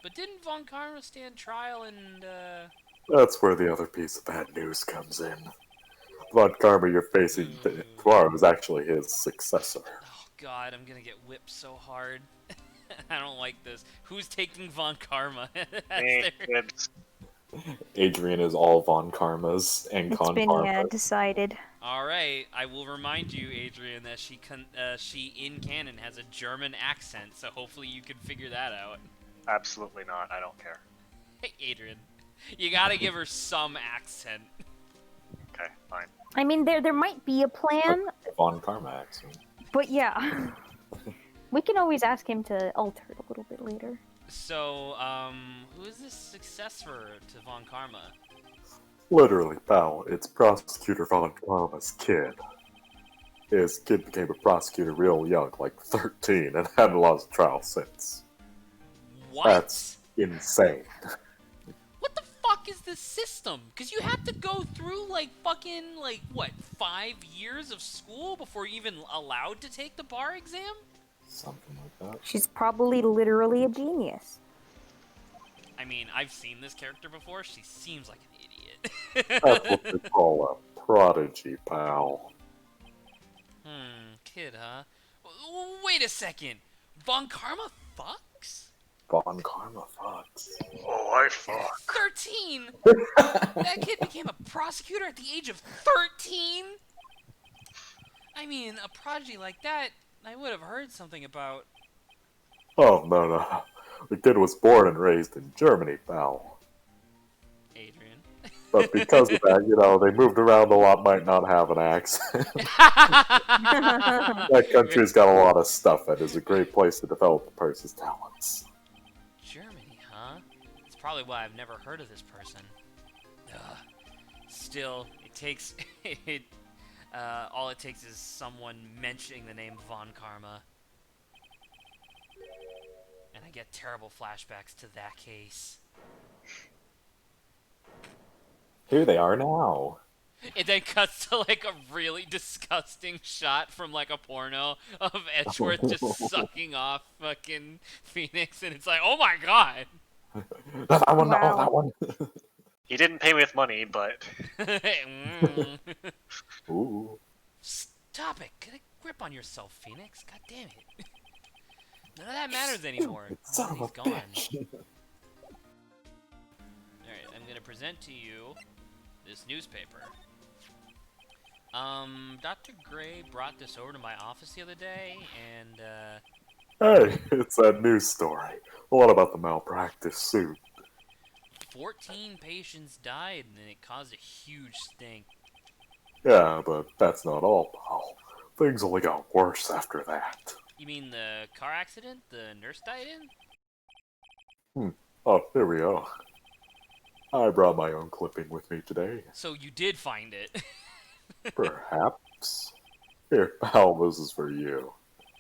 But didn't Von Karma stand trial and, That's where the other piece of bad news comes in. Von Karma you're facing tomorrow is actually his successor. Oh god, I'm gonna get whipped so hard. I don't like this. Who's taking Von Karma? Adrian is all Von Karmas and It's Con been Karma. decided. Alright, I will remind you, Adrian, that she in canon has a German accent, so hopefully you can figure that out. Absolutely not. I don't care. Hey, Adrian, you gotta give her some accent. Okay, fine. I mean, there might be a plan, Von Carmax. but yeah. We can always ask him to alter it a little bit later. So, who is this successor to Von Karma? Literally, pal, it's Prosecutor Von Karma's kid. His kid became a prosecutor real young, like 13, and hadn't lost a trial since. What? That's insane. What the fuck is this system? Because you have to go through, like, fucking, like, what, 5 years of school before you're even allowed to take the bar exam? Something like that. She's probably literally a genius. I mean, I've seen this character before. She seems like an idiot. That's what they call a prodigy, pal. Kid, huh? Wait a second. Von Karma fucks? Von Karma fucks. Oh, I fuck. 13? That kid became a prosecutor at the age of 13? I mean, a prodigy like that, I would have heard something about. Oh, no. The kid was born and raised in Germany, pal. Adrian. But because of that, they moved around a lot, might not have an accent. That country's got a lot of stuff. It is a great place to develop a person's talents. Germany, huh? That's probably why I've never heard of this person. Still, it takes all it takes is someone mentioning the name Von Karma, and I get terrible flashbacks to that case. Here they are now. It then cuts to like a really disgusting shot from like a porno of Edgeworth just sucking off fucking Phoenix, and it's like, oh my god. That one, Wow. that one. He didn't pay me with money, but Ooh. Stop it! Get a grip on yourself, Phoenix. God damn it. None of that matters anymore. Son of a He's gone. bitch. Alright, I'm gonna present to you this newspaper. Dr. Gray brought this over to my office the other day, and, Hey, it's that news story. What about the malpractice suit? 14 patients died, and it caused a huge stink. Yeah, but that's not all, pal. Things only got worse after that. You mean the car accident the nurse died in? Oh, here we are. I brought my own clipping with me today. So you did find it. Perhaps. Here, pal, this is for you.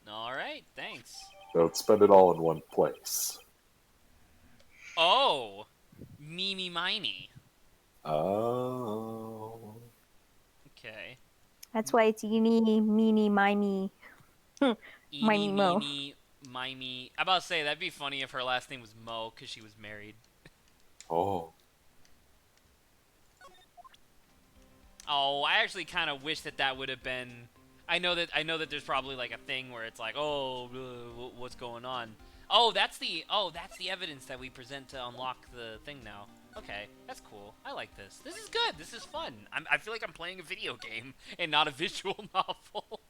Alright, thanks. Don't spend it all in one place. Oh! Meeny miny. Oh. Okay. That's why it's eeny, meeny, miny. Eeny, Miny Mo. meeny, mimey. I'm about to say, that'd be funny if her last name was Mo, because she was married. Oh. Oh, I actually kind of wish that would have been. I know that there's probably like a thing where it's like, oh, what's going on? That's the evidence that we present to unlock the thing now. Okay, that's cool. I like this. This is good. This is fun. I feel like I'm playing a video game and not a visual novel.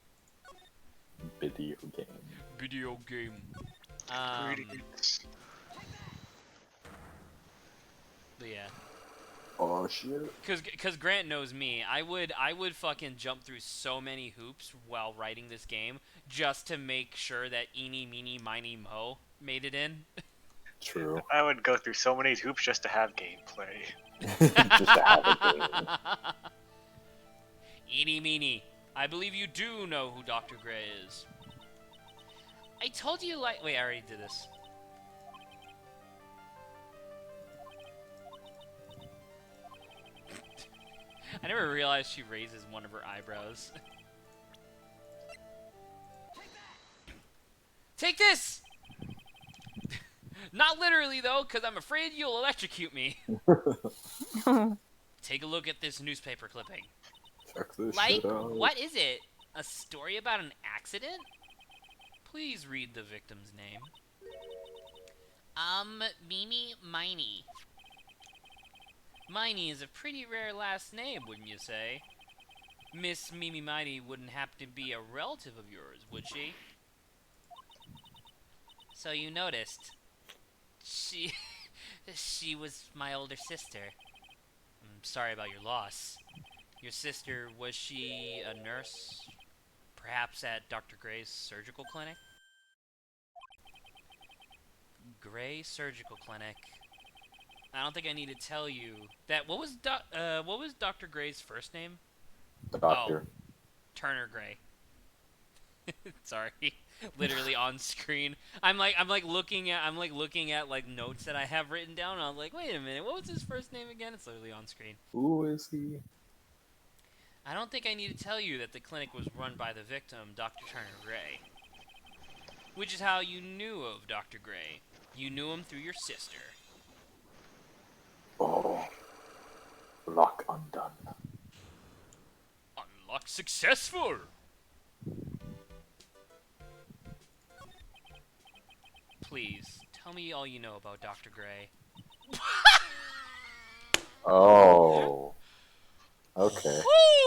Video game. Video game. But yeah. Oh shit. Cause Grant knows me. I would fucking jump through so many hoops while writing this game just to make sure that Eeny, Meeny, Miny, Mo made it in. True. I would go through so many hoops just to have gameplay. Just to have a game. Eeny, Meeny, I believe you do know who Dr. Gray is. I told you like. Wait, I already did this. I never realized she raises one of her eyebrows. Take this! Not literally, though, because I'm afraid you'll electrocute me. Take a look at this newspaper clipping. Check this Like, shit out. what is it? A story about an accident? Please read the victim's name. Mimi Miney. Miney is a pretty rare last name, wouldn't you say? Miss Mimi Miney wouldn't happen to be a relative of yours, would she? So you noticed. She was my older sister. I'm sorry about your loss. Your sister, was she a nurse? Perhaps at Dr. Gray's surgical clinic? Gray Surgical Clinic. I don't think I need to tell you that. What was Dr. Gray's first name? Doctor. Oh, Turner Gray. Sorry, literally on screen. I'm looking at like notes that I have written down. And I'm like, wait a minute, what was his first name again? It's literally on screen. Who is he? I don't think I need to tell you that the clinic was run by the victim, Dr. Turner Gray. Which is how you knew of Dr. Gray. You knew him through your sister. Oh. Lock undone. Unlock successful! Please, tell me all you know about Dr. Gray. Oh. Okay.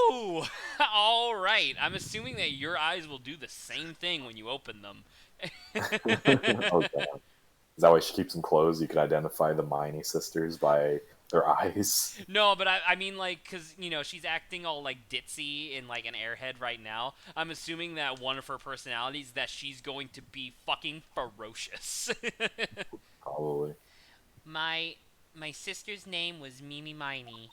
Woo! Alright, I'm assuming that your eyes will do the same thing when you open them. Oh, God. Is that why she keeps them closed? You could identify the Miney sisters by their eyes. No, but I mean, like, because, you know, she's acting all, like, ditzy and, like, an airhead right now. I'm assuming that one of her personalities that she's going to be fucking ferocious. Probably. My sister's name was Mimi Miney.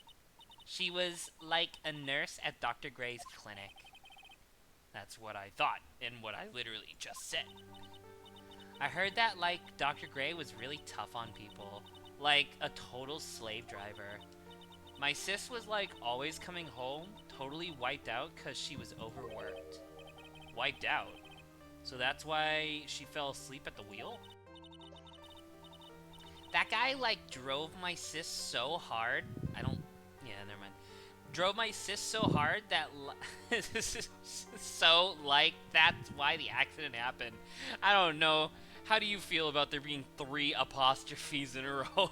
She was, like, a nurse at Dr. Gray's clinic. That's what I thought, and what I literally just said. I heard that, like, Dr. Gray was really tough on people. Like, a total slave driver. My sis was, like, always coming home, totally wiped out because she was overworked. Wiped out? So that's why she fell asleep at the wheel? That guy, like, drove my sis so hard. Yeah, never mind. Drove my sis so hard that... so, like, that's why the accident happened. I don't know. How do you feel about there being 3 apostrophes in a row?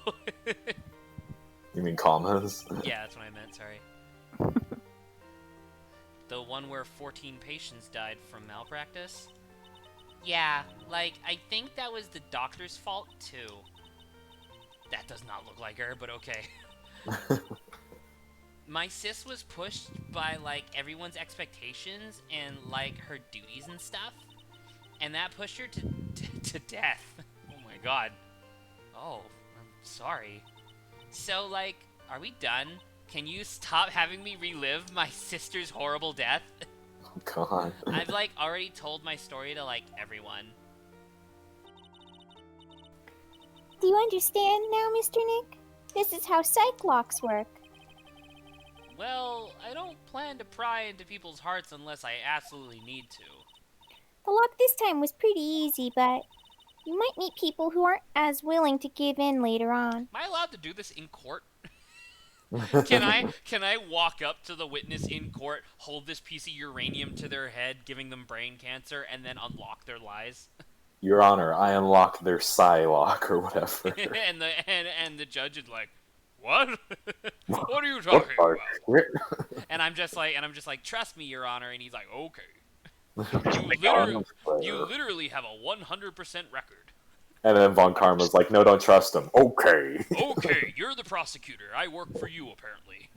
You mean commas? Yeah, that's what I meant, sorry. The one where 14 patients died from malpractice? Yeah, like, I think that was the doctor's fault, too. That does not look like her, but okay. My sis was pushed by, like, everyone's expectations and, like, her duties and stuff. And that pushed her to death. Oh my god. Oh, I'm sorry. So, like, are we done? Can you stop having me relive my sister's horrible death? Oh, God. I've, like, already told my story to, like, everyone. Do you understand now, Mr. Nick? This is how psych locks work. Well, I don't plan to pry into people's hearts unless I absolutely need to. The lock this time was pretty easy, but you might meet people who aren't as willing to give in later on. Am I allowed to do this in court? Can I walk up to the witness in court, hold this piece of uranium to their head, giving them brain cancer, and then unlock their lies? Your Honor, I unlock their Psylock or whatever. and the judge is like, what? What are you talking about? And I'm just like, trust me, Your Honor. And he's like, okay. You literally have a 100% record. And then Von Karma's like, no, don't trust him. Okay. Okay, you're the prosecutor. I work for you, apparently.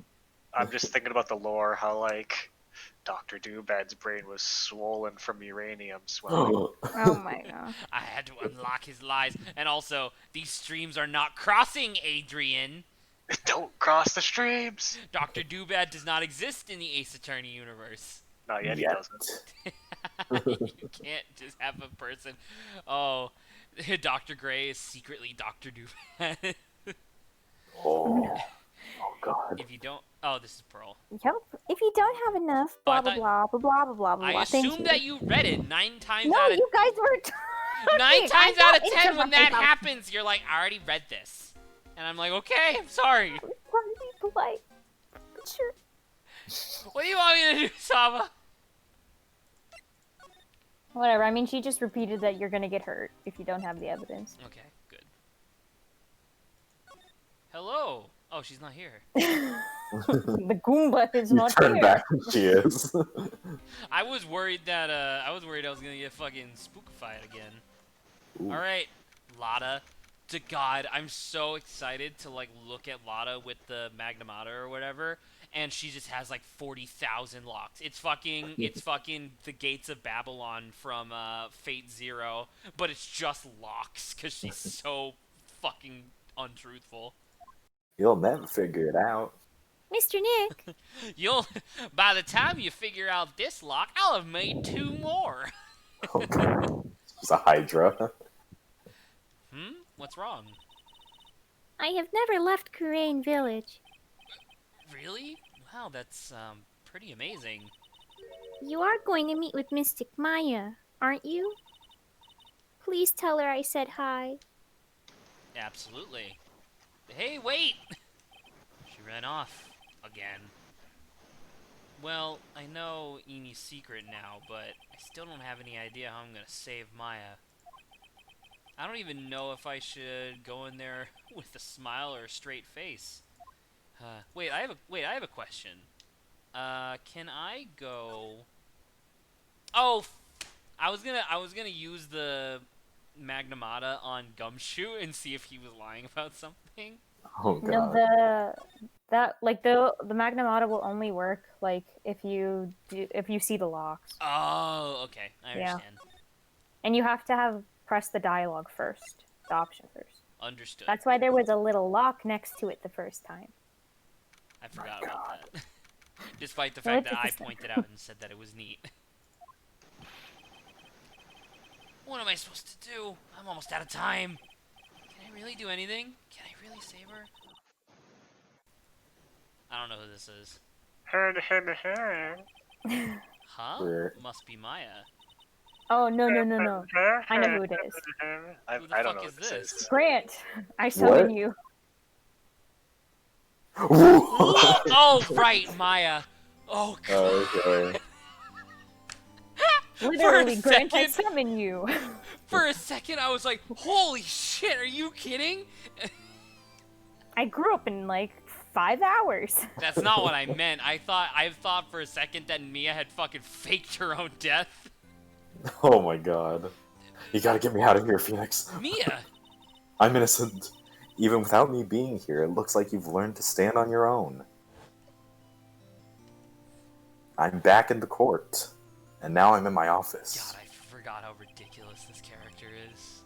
I'm just thinking about the lore, how, like, Dr. Doobad's brain was swollen from uranium swelling. Oh my god. I had to unlock his lies. And also, these streams are not crossing, Adrian. Don't cross the streams! Dr. Doobad does not exist in the Ace Attorney universe. Not yet, he doesn't. You can't just have a person. Oh, Dr. Gray is secretly Dr. Doobad. Oh God. If you don't, oh, this is Pearl. Yep. If you don't have enough, Oh, I blah blah blah blah blah blah blah. I Thank assumed you. that you read it 9 times No, out of you guys were. 9 times out of 10 when that interrupting. happens, you're like, I already read this, and I'm like, okay, I'm sorry. Trying to be polite. Sure. What do you want me to do, Saba? Whatever. I mean, she just repeated that you're gonna get hurt if you don't have the evidence. Okay, good. Hello. Oh, she's not here. The Goomba is You not turn here. back and she is. I was worried that I was gonna get fucking spookified again. Ooh. All right, Lotta, to God, I'm so excited to like look at Lotta with the Magnamata or whatever, and she just has like 40,000 locks. It's fucking the Gates of Babylon from Fate Zero, but it's just locks because she's so fucking untruthful. You'll never figure it out. Mr. Nick, You'll by the time you figure out this lock, I'll have made 2 more. Oh god. It's a Hydra. What's wrong? I have never left Kurain Village. Really? Wow, that's pretty amazing. You are going to meet with Mystic Maya, aren't you? Please tell her I said hi. Absolutely. Hey, wait! She ran off again. Well, I know Eni's secret now, but I still don't have any idea how I'm gonna save Maya. I don't even know if I should go in there with a smile or a straight face. Wait, I have a question. Can I go? Oh, I was gonna use the Magnamata on Gumshoe and see if he was lying about something. Oh No, god. the Magnamata will only work like if you see the locks, Oh, okay, I Yeah. understand. and you have to press the dialogue first, the option first. Understood. That's why there was a little lock next to it the first time. I forgot My about that. Despite the Well, fact that I pointed out and said that it was neat. What am I supposed to do? I'm almost out of time. Can I really do anything? Can I really save her? I don't know who this is. Huh? Weird. Must be Maya. Oh no! I know who it is. Who the I don't fuck know is what this this? is. Grant, I summon What? you. Oh, right, Maya. Oh, God. Okay. Literally, Grant, I second- summon you. For a second, I was like, holy shit, are you kidding? I grew up in like 5 hours. That's not what I meant. I thought for a second that Mia had fucking faked her own death. Oh my god. You gotta get me out of here, Phoenix. Mia! I'm innocent. Even without me being here, it looks like you've learned to stand on your own. I'm back in the court, and now I'm in my office. God, I forgot how ridiculous this character is.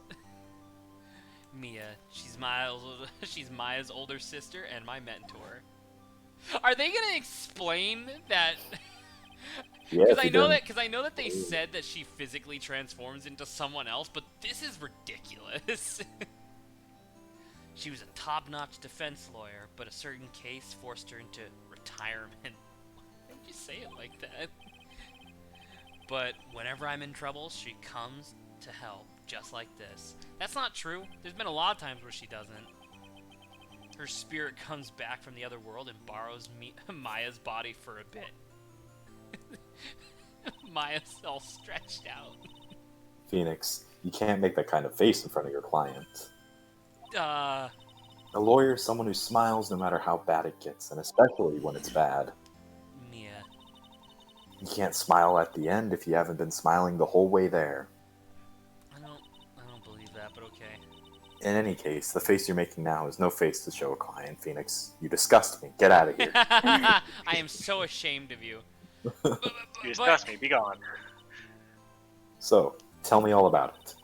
Mia, she's Maya's older sister and my mentor. Are they gonna explain that? Yeah, Because if I you know didn't- that they said that she physically transforms into someone else, but this is ridiculous. She was a top-notch defense lawyer, but a certain case forced her into retirement. Why did you say it like that? But whenever I'm in trouble, she comes to help, just like this. That's not true. There's been a lot of times where she doesn't. Her spirit comes back from the other world and borrows Maya's body for a bit. Maya's all stretched out. Phoenix, you can't make that kind of face in front of your client. Uh, A lawyer is someone who smiles no matter how bad it gets, and especially when it's bad. Mia. You can't smile at the end if you haven't been smiling the whole way there. I don't believe that, but okay. In any case, the face you're making now is no face to show a client, Phoenix. You disgust me. Get out of here. I am so ashamed of you. You disgust me. Be gone. So, tell me all about it.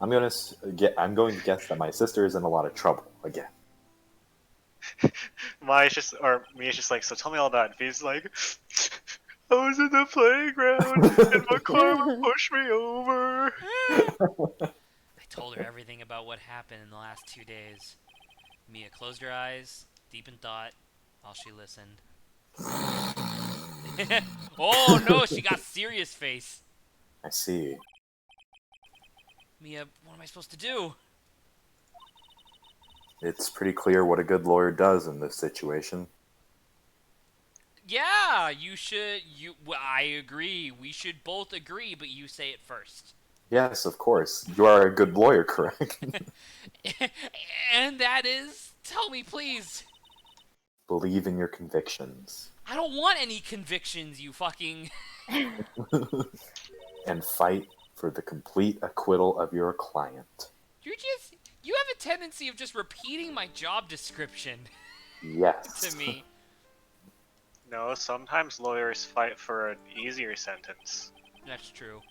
I'm going to guess that my sister is in a lot of trouble again. Mia's just like, so tell me all about it. He's like, I was in the playground and my car pushed me over. I told her everything about what happened in the last 2 days. Mia closed her eyes, deep in thought, while she listened. Oh no, she got serious face. I see. Mia, what am I supposed to do? It's pretty clear what a good lawyer does in this situation. Yeah, you should. I agree. We should both agree, but you say it first. Yes, of course. You are a good lawyer, correct? And that is, tell me please. Believe in your convictions. I don't want any convictions, you fucking. And fight for the complete acquittal of your client. You You have a tendency of just repeating my job description Yes. to me. No, sometimes lawyers fight for an easier sentence. That's true.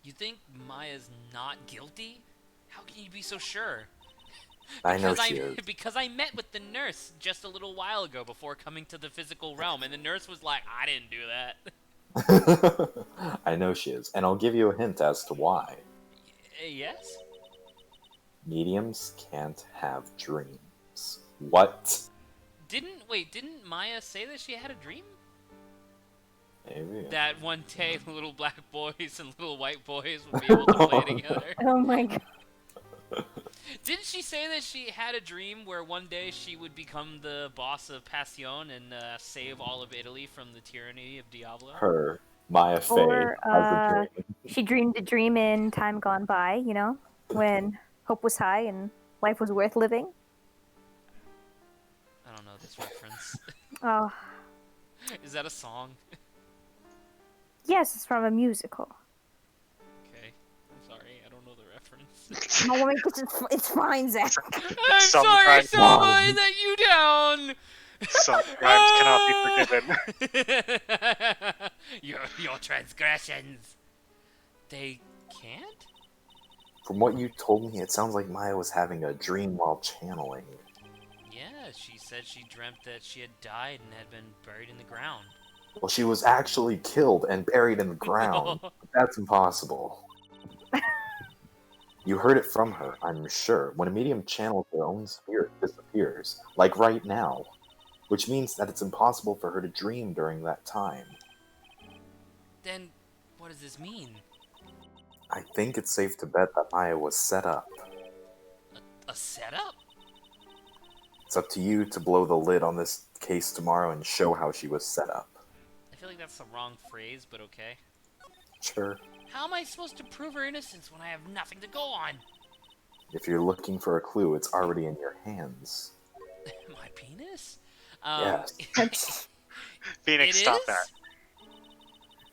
You think Maya's not guilty? How can you be so sure? I know she is. Because I met with the nurse just a little while ago before coming to the physical realm, and the nurse was like, I didn't do that. I know she is, and I'll give you a hint as to why. Yes? Mediums can't have dreams. What? Didn't Maya say that she had a dream? Maybe. That one day little black boys and little white boys would be able to play together? Oh my god. Didn't she say that she had a dream where one day she would become the boss of Passion and save all of Italy from the tyranny of Diablo? Her, Maya Fey, Or has a dream. she dreamed a dream in time gone by, you know, when hope was high and life was worth living. I don't know this reference. Oh, Is that a song? yes, it's from a musical. Okay. I'm sorry, I don't know the reference. No, woman, it's fine, Zach. I'm sorry Sometimes- so I let you down! Some crimes cannot be forgiven. your transgressions. They can't? From what you told me, it sounds like Maya was having a dream while channeling. Yeah, she said she dreamt that she had died and had been buried in the ground. Well, she was actually killed and buried in the ground. But that's impossible. You heard it from her, I'm sure. When a medium channels their own spirit, it disappears. Like right now. Which means that it's impossible for her to dream during that time. Then, what does this mean? I think it's safe to bet that Maya was set up. A setup? It's up to you to blow the lid on this case tomorrow and show how she was set up. I feel like that's the wrong phrase, but okay. Sure. How am I supposed to prove her innocence when I have nothing to go on? If you're looking for a clue, it's already in your hands. My penis? Yes. Phoenix, It stop is? that.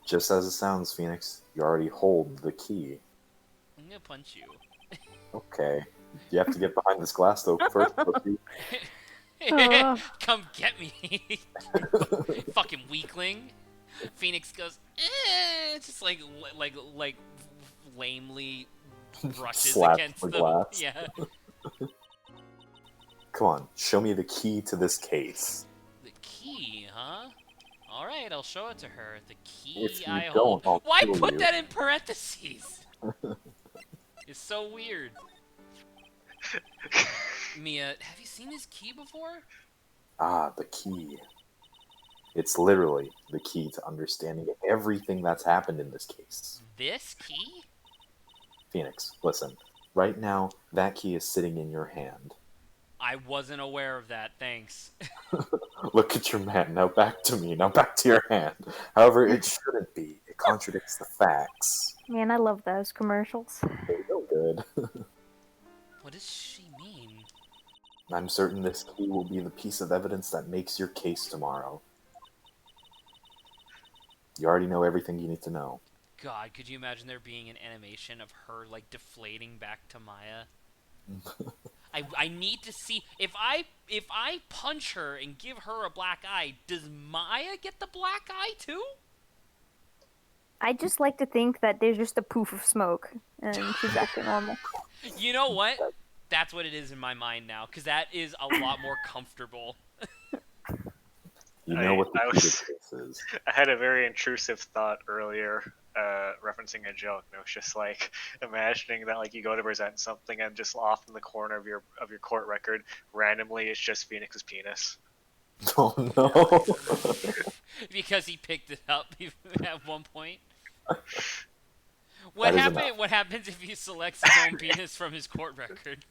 Just as it sounds, Phoenix, you already hold the key. I'm gonna punch you. Okay. You have to get behind this glass, though, first. Pussy. Come get me, fucking weakling. Phoenix goes, just like lamely brushes Slaps against the the glass. Yeah, Come on, show me the key to this case. the key, huh? All right, I'll show it to her. The key If you I don't, hold. I'll Why kill put you. that in parentheses? It's so weird. Mia, have you seen this key before? Ah, the key. It's literally the key to understanding everything that's happened in this case. This key? Phoenix, listen. Right now, that key is sitting in your hand. I wasn't aware of that, thanks. Look at your man. Now back to me. Now back to your hand. However, it shouldn't be. It contradicts the facts. Man, I love those commercials. They feel good. What does she mean? I'm certain this key will be the piece of evidence that makes your case tomorrow. You already know everything you need to know. God, could you imagine there being an animation of her, like, deflating back to Maya? I need to see... If I punch her and give her a black eye, does Maya get the black eye, too? I just like to think that there's just a poof of smoke, and she's acting normal. You know what? That's what it is in my mind now, because that is a lot more comfortable. You know what the I key was- to this is. I had a very intrusive thought earlier, referencing a joke. And it was just like imagining that like you go to present something and just off in the corner of your court record, randomly it's just Phoenix's penis. Oh no! Because he picked it up at one point. That is What happens if he selects his own penis from his court record?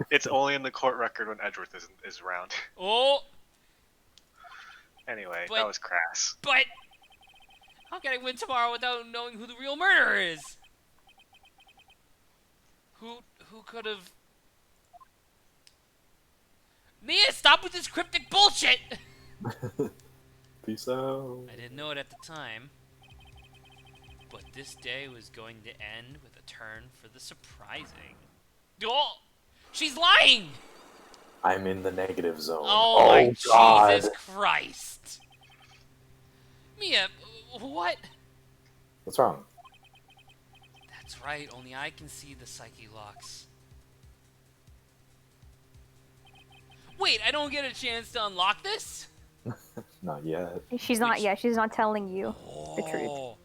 It's only in the court record when Edgeworth is around. Oh, Anyway, But- that was crass. but how can I win tomorrow without knowing who the real murderer is? Who could have? Mia, stop with this cryptic bullshit! Peace out. I didn't know it at the time. But this day was going to end with a turn for the surprising. Oh! She's lying! I'm in the negative zone. Oh my God. Jesus Christ! Mia, what? What's wrong? That's right, only I can see the psyche locks. Wait, I don't get a chance to unlock this? Not yet. She's not. Yeah, she's not telling you the truth. Oh,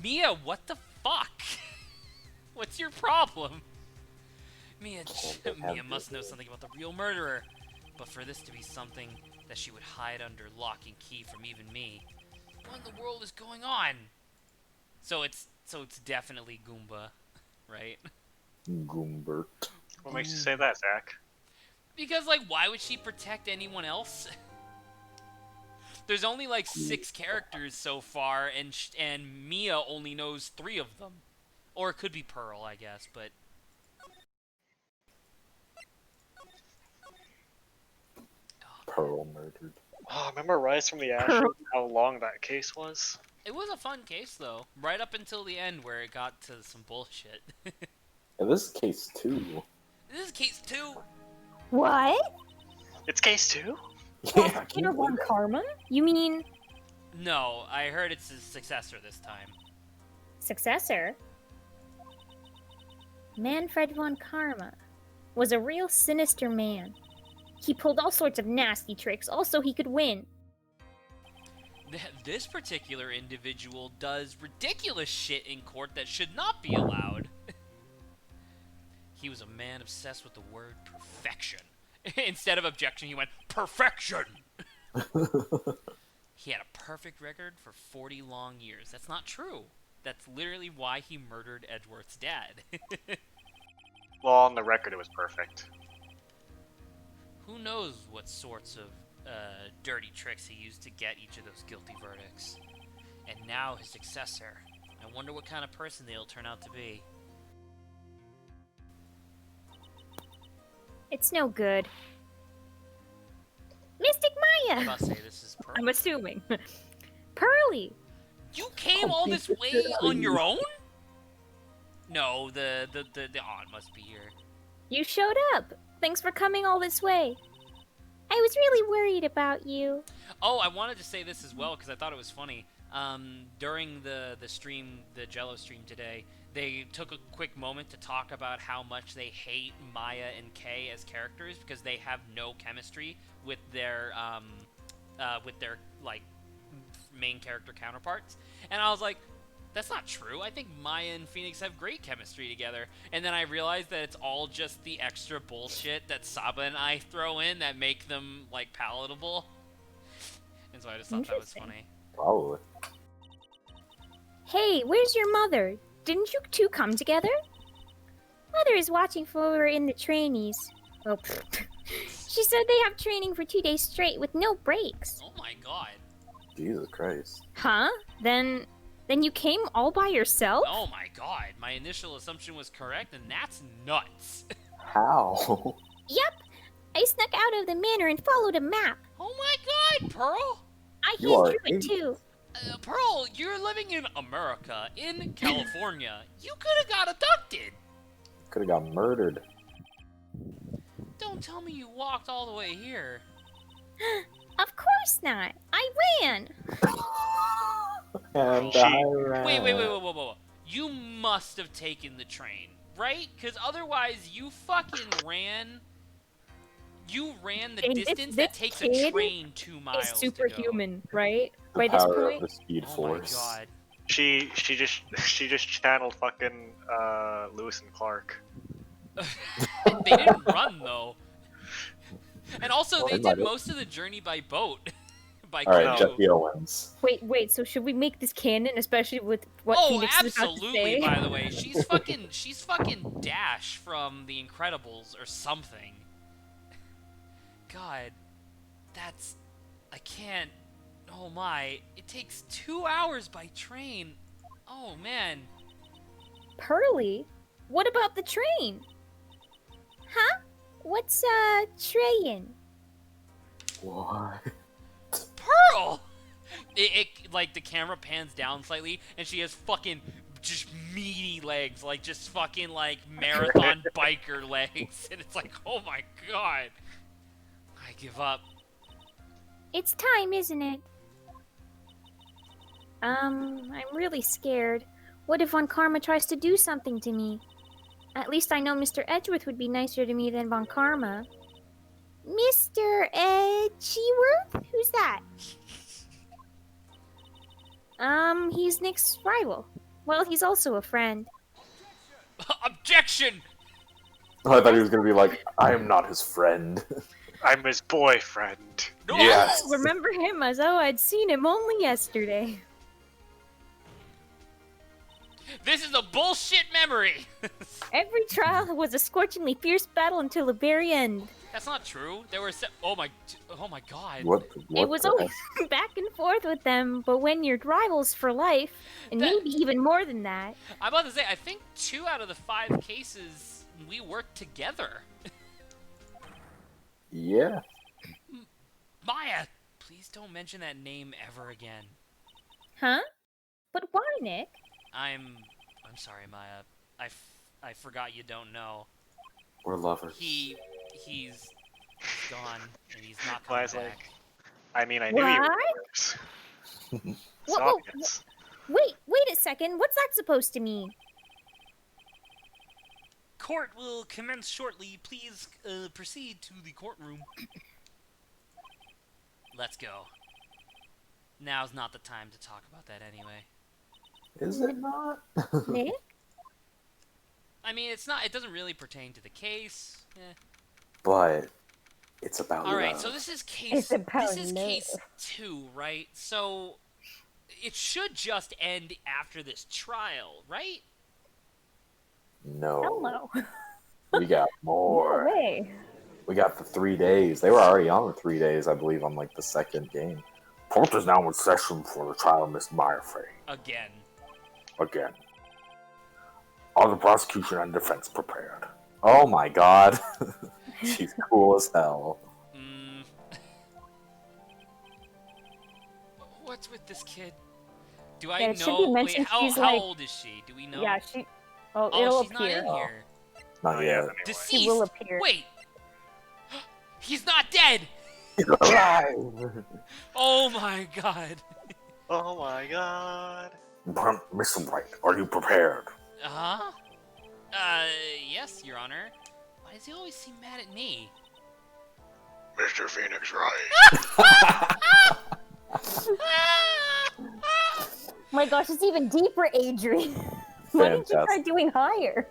Mia, what the fuck? What's your problem? Mia must know something about the real murderer. But for this to be something that she would hide under lock and key from even me, what in the world is going on? So it's definitely Goomba, right? Goombert. What makes you say that, Zach? Because, like, why would she protect anyone else? There's only, like, 6 characters so far, and Mia only knows 3 of them. Or it could be Pearl, I guess, but... Pearl murdered. Oh, remember Rise from the Ashes? How long that case was? It was a fun case, though. Right up until the end, where it got to some bullshit. Yeah, this is case 2. This is case 2. What? It's case 2? Yeah, Killer Von Karma? You mean No, I heard it's his successor this time. Successor? Manfred von Karma was a real sinister man. He pulled all sorts of nasty tricks, also he could win. This particular individual does ridiculous shit in court that should not be allowed. He was a man obsessed with the word perfection. Instead of objection, he went, perfection! He had a perfect record for 40 long years. That's not true. That's literally why he murdered Edgeworth's dad. Well, on the record, it was perfect. Who knows what sorts of dirty tricks he used to get each of those guilty verdicts. And now his successor. I wonder what kind of person they'll turn out to be. It's no good. Mystic Maya! I'll say this is Pearl. I'm assuming. Pearly! You came all this way on your own? No, the aunt must be here. You showed up. Thanks for coming all this way. I was really worried about you. Oh, I wanted to say this as well because I thought it was funny. During the stream, the Jello stream today, they took a quick moment to talk about how much they hate Maya and Kay as characters because they have no chemistry with their like main character counterparts. And I was like, that's not true. I think Maya and Phoenix have great chemistry together. And then I realized that it's all just the extra bullshit that Saba and I throw in that make them like palatable. And so I just thought that was funny. Probably. Hey, where's your mother? Didn't you two come together? Mother is watching for her in the trainees. Oh, she said they have training for 2 days straight with no breaks. Oh my god. Jesus Christ. Huh? Then you came all by yourself? Oh my god. My initial assumption was correct, and that's nuts. How? Yep. I snuck out of the manor and followed a map. Oh my god, Pearl! I You are drew it too. Pearl, you're living in America, in California. You could have got abducted. Could have got murdered. Don't tell me you walked all the way here. Of course not. I ran. And She- I ran. Wait. You must have taken the train, right? Because otherwise you fucking ran... You ran the And this- distance this that takes a kid train 2 miles It's to go. superhuman, right? The By this power point, of the Speed Oh Force. my god. She just channeled fucking Lewis and Clark. They didn't run, though. And also, Well, they they might did have. most of the journey by boat. By Alright, canoe. Jeffy Owens. wait. So should we make this canon, especially with what Oh, Phoenix is about to absolutely, say? by the way. She's fucking Dash from The Incredibles or something. God. That's... I can't... Oh my. It takes 2 hours by train. Oh, man. Pearly, what about the train? Huh? What's trayin'? What? Pearl! It like, the camera pans down slightly, and she has fucking just meaty legs, like just fucking like marathon biker legs, and it's like, oh my god, I give up. It's time, isn't it? I'm really scared. What if Von Karma tries to do something to me? At least I know Mr. Edgeworth would be nicer to me than Von Karma. Mr. Edgeworth? Who's that? He's Nick's rival. Well, he's also a friend. Objection! Oh, I thought he was gonna be like, I am not his friend. I'm his boyfriend. No! Yes. Remember him as though I'd seen him only yesterday. This is a bullshit memory! Every trial was a scorchingly fierce battle until the very end. That's not true. There were oh my god. What It was the always back and forth with them, but when you're rivals for life, and That- maybe even more than that. I'm about to say, I think 2 out of the 5 cases we worked together. Yeah. Maya, please don't mention that name ever again. Huh? But why, Nick? I'm sorry, Maya. I forgot you don't know. We're lovers. He's gone, and he's not Why coming is, back. like, I mean, I knew you What? were. It's Whoa, obvious. wait a second. What's that supposed to mean? Court will commence shortly. Please proceed to the courtroom. Let's go. Now's not the time to talk about that anyway. Is it not? Nick? I mean, it's not. It doesn't really pertain to the case. Eh. But it's about All right, love. so this is case. It's about This is love. case 2, right? So it should just end after this trial, right? No. Hell no. We got No more. way. We got the 3 days. They were already on the 3 days, I believe, on like the second game. Court is now in session for the trial of Miss Meyerfrey. Again. Again. Are the prosecution and defense prepared? Oh my god. She's cool as hell. Mm. What's with this kid? Do I Yeah, know? it should be Wait, mentioned how she's like- old is she? Do we know? Yeah, she. Oh, Oh, it'll she's appear. not in here. Not Oh, yet. yeah, anyway. Deceased. She will appear. Wait. He's not dead. He's alive! Oh my god. Oh my god. Miss Wright, are you prepared? Huh? Yes, Your Honor. Why does he always seem mad at me? Mr. Phoenix Wright. My gosh, it's even deeper, Adrian. Why didn't you try Fantastic. doing higher?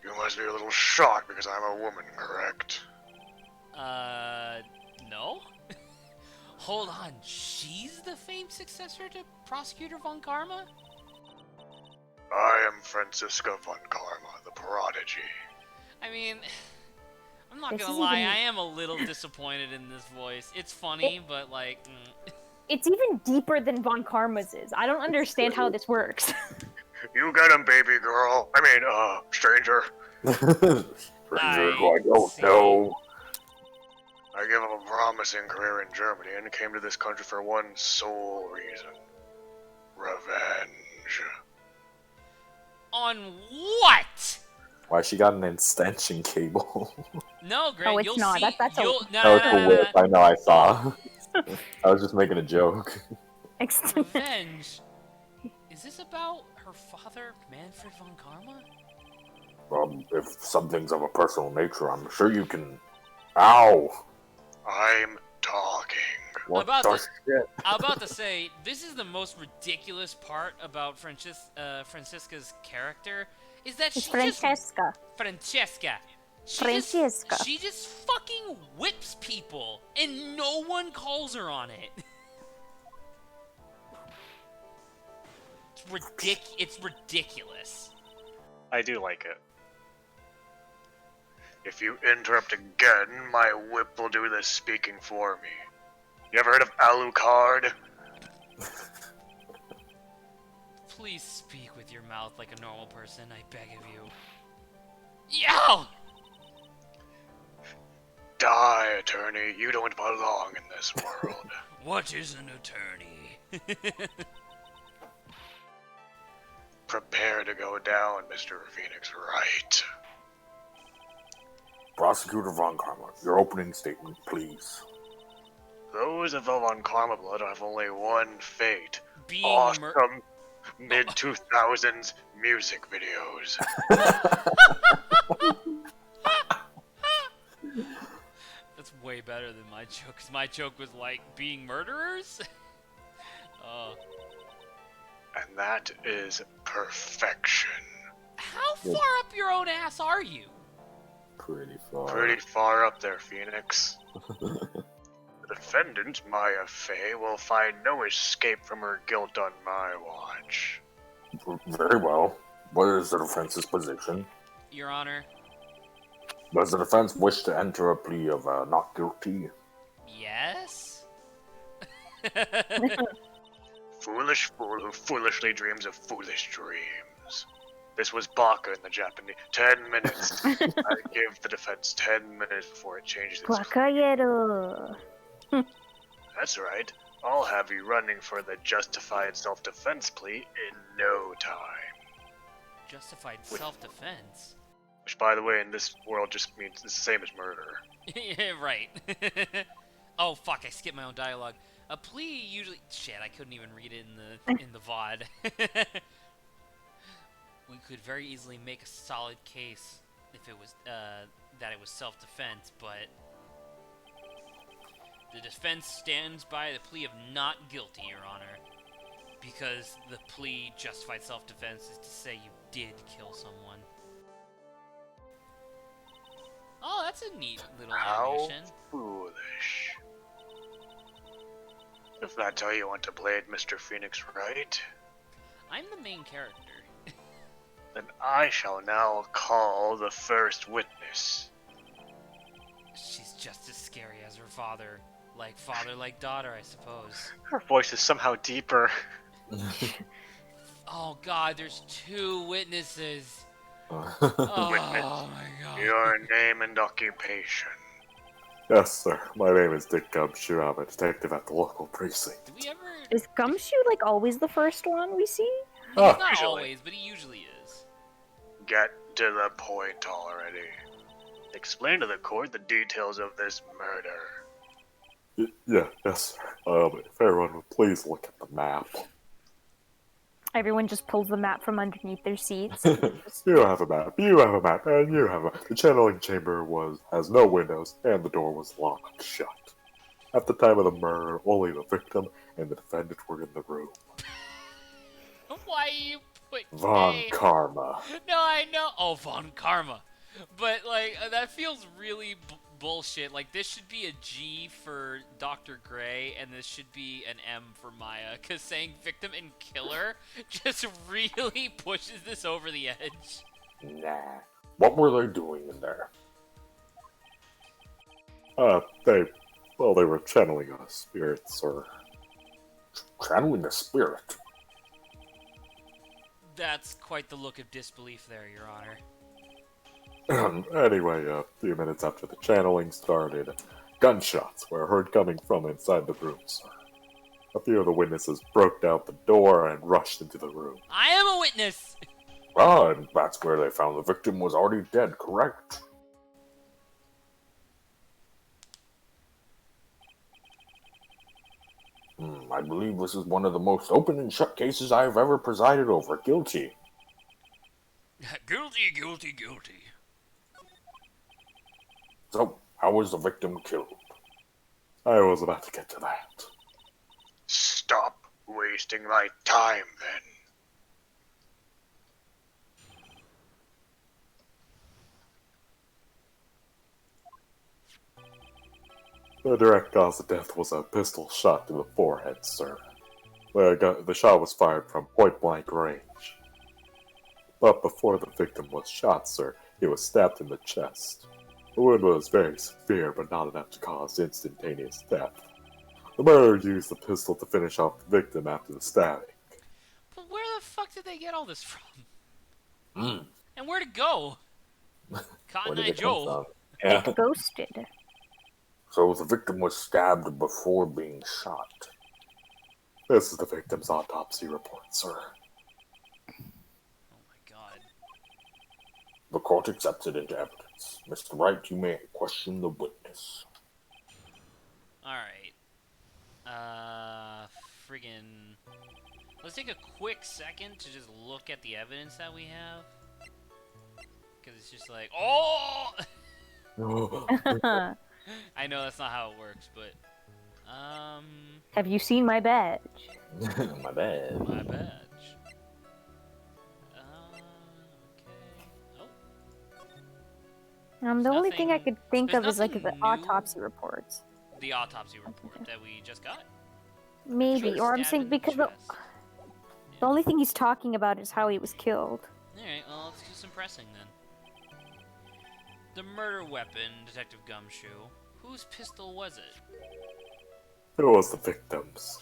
You must be a little shocked because I'm a woman, correct? No? Hold on, she's the famed successor to Prosecutor Von Karma? I am Franziska von Karma, the prodigy. I mean, I'm not This gonna is lie, even- I am a little disappointed in this voice. It's funny, but like, It's even deeper than Von Karma's is. I don't understand how this works. You get him, baby girl. I mean, stranger. Stranger who I don't see. know. I gave up a promising career in Germany and came to this country for one sole reason. Revenge. on what? Why, she got an extension cable. No, Greg, it's you'll not. see. That's a- you'll, no, That was no, the no, whip. no, I know, I saw. I was just making a joke. no. Revenge. Is this about her father, Manfred von Karma? If something's of a personal nature, I'm sure you can. Ow! I'm talking. What About the to- shit? I'm about to say, this is the most ridiculous part about Francisca's character, is that It's she just... Francesca. Francesca. Francesca. She just fucking whips people, and no one calls her on it. It's ridiculous. I do like it. If you interrupt again, my whip will do the speaking for me. You ever heard of Alucard? Please speak with your mouth like a normal person, I beg of you. Yo! Die, attorney. You don't belong in this world. What is an attorney? Prepare to go down, Mr. Phoenix Wright. Prosecutor Von Karma, your opening statement, please. Those of the Von Karma blood have only one fate. Being Awesome mid-2000s music videos. That's way better than my joke, 'cause my joke was like, being murderers? And that is perfection. How far up your own ass are you? Pretty far. Pretty far up there, Phoenix. The defendant, Maya Fey, will find no escape from her guilt on my watch. Very well. What is the defense's position? Your Honor, Does the defense wish to enter a plea of not guilty? yes? Foolish fool who foolishly dreams of foolish dreams. This was Baka in the Japanese. 10 minutes. I give the defense 10 minutes before it changes its... Bakayero. That's right. I'll have you running for the justified self-defense plea in no time. Justified self-defense? Which, by the way, in this world just means it's the same as murder. Yeah, right. Oh, fuck, I skipped my own dialogue. A plea usually... Shit, I couldn't even read it in the VOD. We could very easily make a solid case if it was, that it was self-defense, but... The defense stands by the plea of not guilty, Your Honor. Because the plea justified self-defense is to say you did kill someone. Oh, that's a neat little animation. How foolish. If that's how you want to play it, Mr. Phoenix Wright, I'm the main character. then I shall now call the first witness. She's just as scary as her father. Like father, like daughter, I suppose. Her voice is somehow deeper. Oh god, there's 2 witnesses. Witness. Oh my god. Your name and occupation. Yes, sir. My name is Dick Gumshoe. I'm a detective at the local precinct. Do we ever... Is Gumshoe like always the first one we see? Oh, Not usually. always, but he usually is. Get to the point already. Explain to the court the details of this murder. Yes, sir. If everyone would please look at the map. Everyone just pulls the map from underneath their seats. You have a map, you have a map, and you have a... The channeling chamber has no windows, and the door was locked shut. At the time of the murder, only the victim and the defendant were in the room. Why you put Von K? Karma. No, I know. Oh, Von Karma. But, like, that feels really bullshit. Like, this should be a G for Dr. Gray, and this should be an M for Maya. Because saying victim and killer just really pushes this over the edge. Nah. What were they doing in there? They were channeling a spirit, sir. Channeling a spirit? That's quite the look of disbelief there, Your Honor. Anyway, a few minutes after the channeling started, gunshots were heard coming from inside the room, sir. A few of the witnesses broke down the door and rushed into the room. I am a witness! And that's where they found the victim was already dead, correct? I believe this is one of the most open and shut cases I have ever presided over. Guilty. Guilty, guilty, guilty. So, how was the victim killed? I was about to get to that. Stop wasting my time, then. The direct cause of death was a pistol shot to the forehead, sir. The shot was fired from point-blank range. But before the victim was shot, sir, he was stabbed in the chest. The wound was very severe, but not enough to cause instantaneous death. The murderer used the pistol to finish off the victim after the stabbing. But where the fuck did they get all this from? Mm. And where'd it go? Cotton Where Eye did it come Joe. from? Yeah. Ghosted. So the victim was stabbed before being shot. This is the victim's autopsy report, sir. The court accepts it into evidence. Mr. Wright, you may question the witness. Alright. Friggin'. Let's take a quick second to just look at the evidence that we have. Because it's just like, oh! I know that's not how it works, but, Have you seen my badge? My bad. my badge. Okay. Oh, The only thing I nothing- could think there's of is like nothing the new. autopsy reports. the autopsy report that we just got. Maybe, or I'm Stabbed saying in the because chest. the only thing he's talking about is how he was killed. Alright, well, let's do some pressing then. The murder weapon, Detective Gumshoe. Whose pistol was it? It was the victims.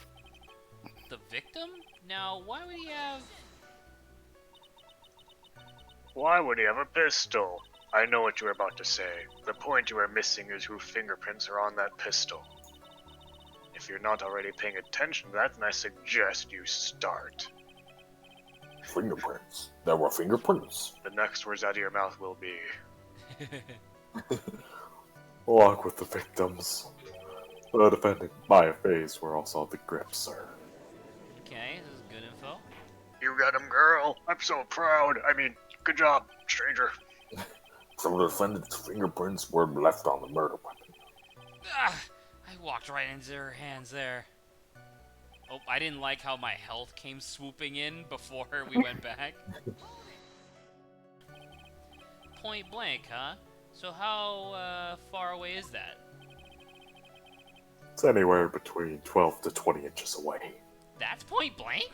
The victim? Now, why would he have... Why would he have a pistol? I know what you were about to say. The point you are missing is whose fingerprints are on that pistol. If you're not already paying attention to that, then I suggest you start. Fingerprints. There were fingerprints. The next words out of your mouth will be, Along with the victims. The defendant Maya Fays were also the grip, sir. Okay, this is good info. "You got him, girl. I'm so proud. I mean, good job, stranger." Some of the defendant's fingerprints were left on the murder weapon. Ah, I walked right into her hands there. Oh, I didn't like how my health came swooping in before we went back. Point blank, huh? So how far away is that? It's anywhere between 12 to 20 inches away. That's point blank?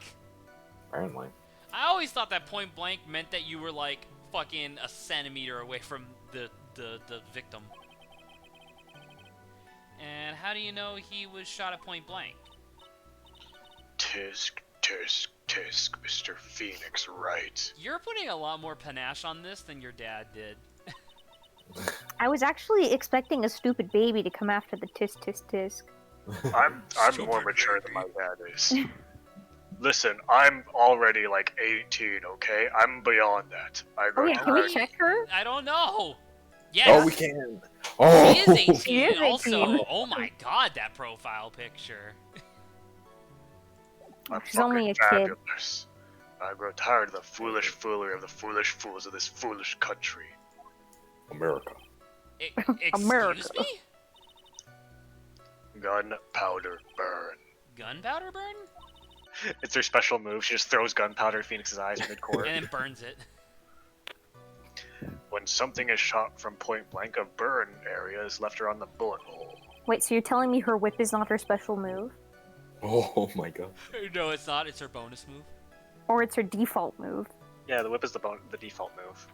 Apparently. I always thought that point blank meant that you were like fucking a centimeter away from the victim. And how do you know he was shot at point blank? Tisk, tisk, tisk, Mr. Phoenix Wright. You're putting a lot more panache on this than your dad did. I was actually expecting a stupid baby to come after the tisk tisk tisk. I'm more Stupid mature baby. than my dad is. Listen, I'm already like 18, okay? I'm beyond that. I Oh go yeah, can we to check her? I don't know. Yes. Oh, we can. Oh, She is 18 She is also. 18. Oh my god, that profile picture. I'm She's only a fucking kid. fabulous. I grow tired of the foolish foolery of the foolish fools of this foolish country. America. Excuse America. me? Gunpowder burn. Gunpowder burn? It's her special move. She just throws gunpowder in Phoenix's eyes mid-court. And then burns it. When something is shot from point blank, a burn area is left around the bullet hole. Wait, so you're telling me her whip is not her special move? Oh my god. No, it's not. It's her bonus move. Or it's her default move? Yeah, the whip is the default move.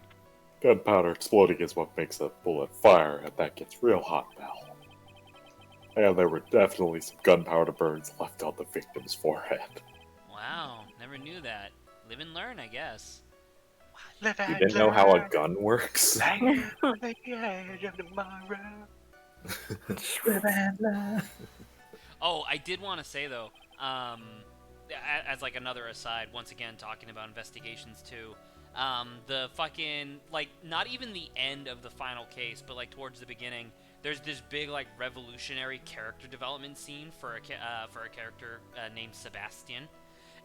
Gunpowder exploding is what makes a bullet fire, and that gets real hot, pal. And there were definitely some gunpowder burns left on the victim's forehead. Wow, never knew that. Live and learn, I guess. You didn't know how a gun works? Oh, I did want to say though, as like another aside, once again talking about investigations too, the fucking like not even the end of the final case, but like towards the beginning, there's this big like revolutionary character development scene for a character named Sebastian,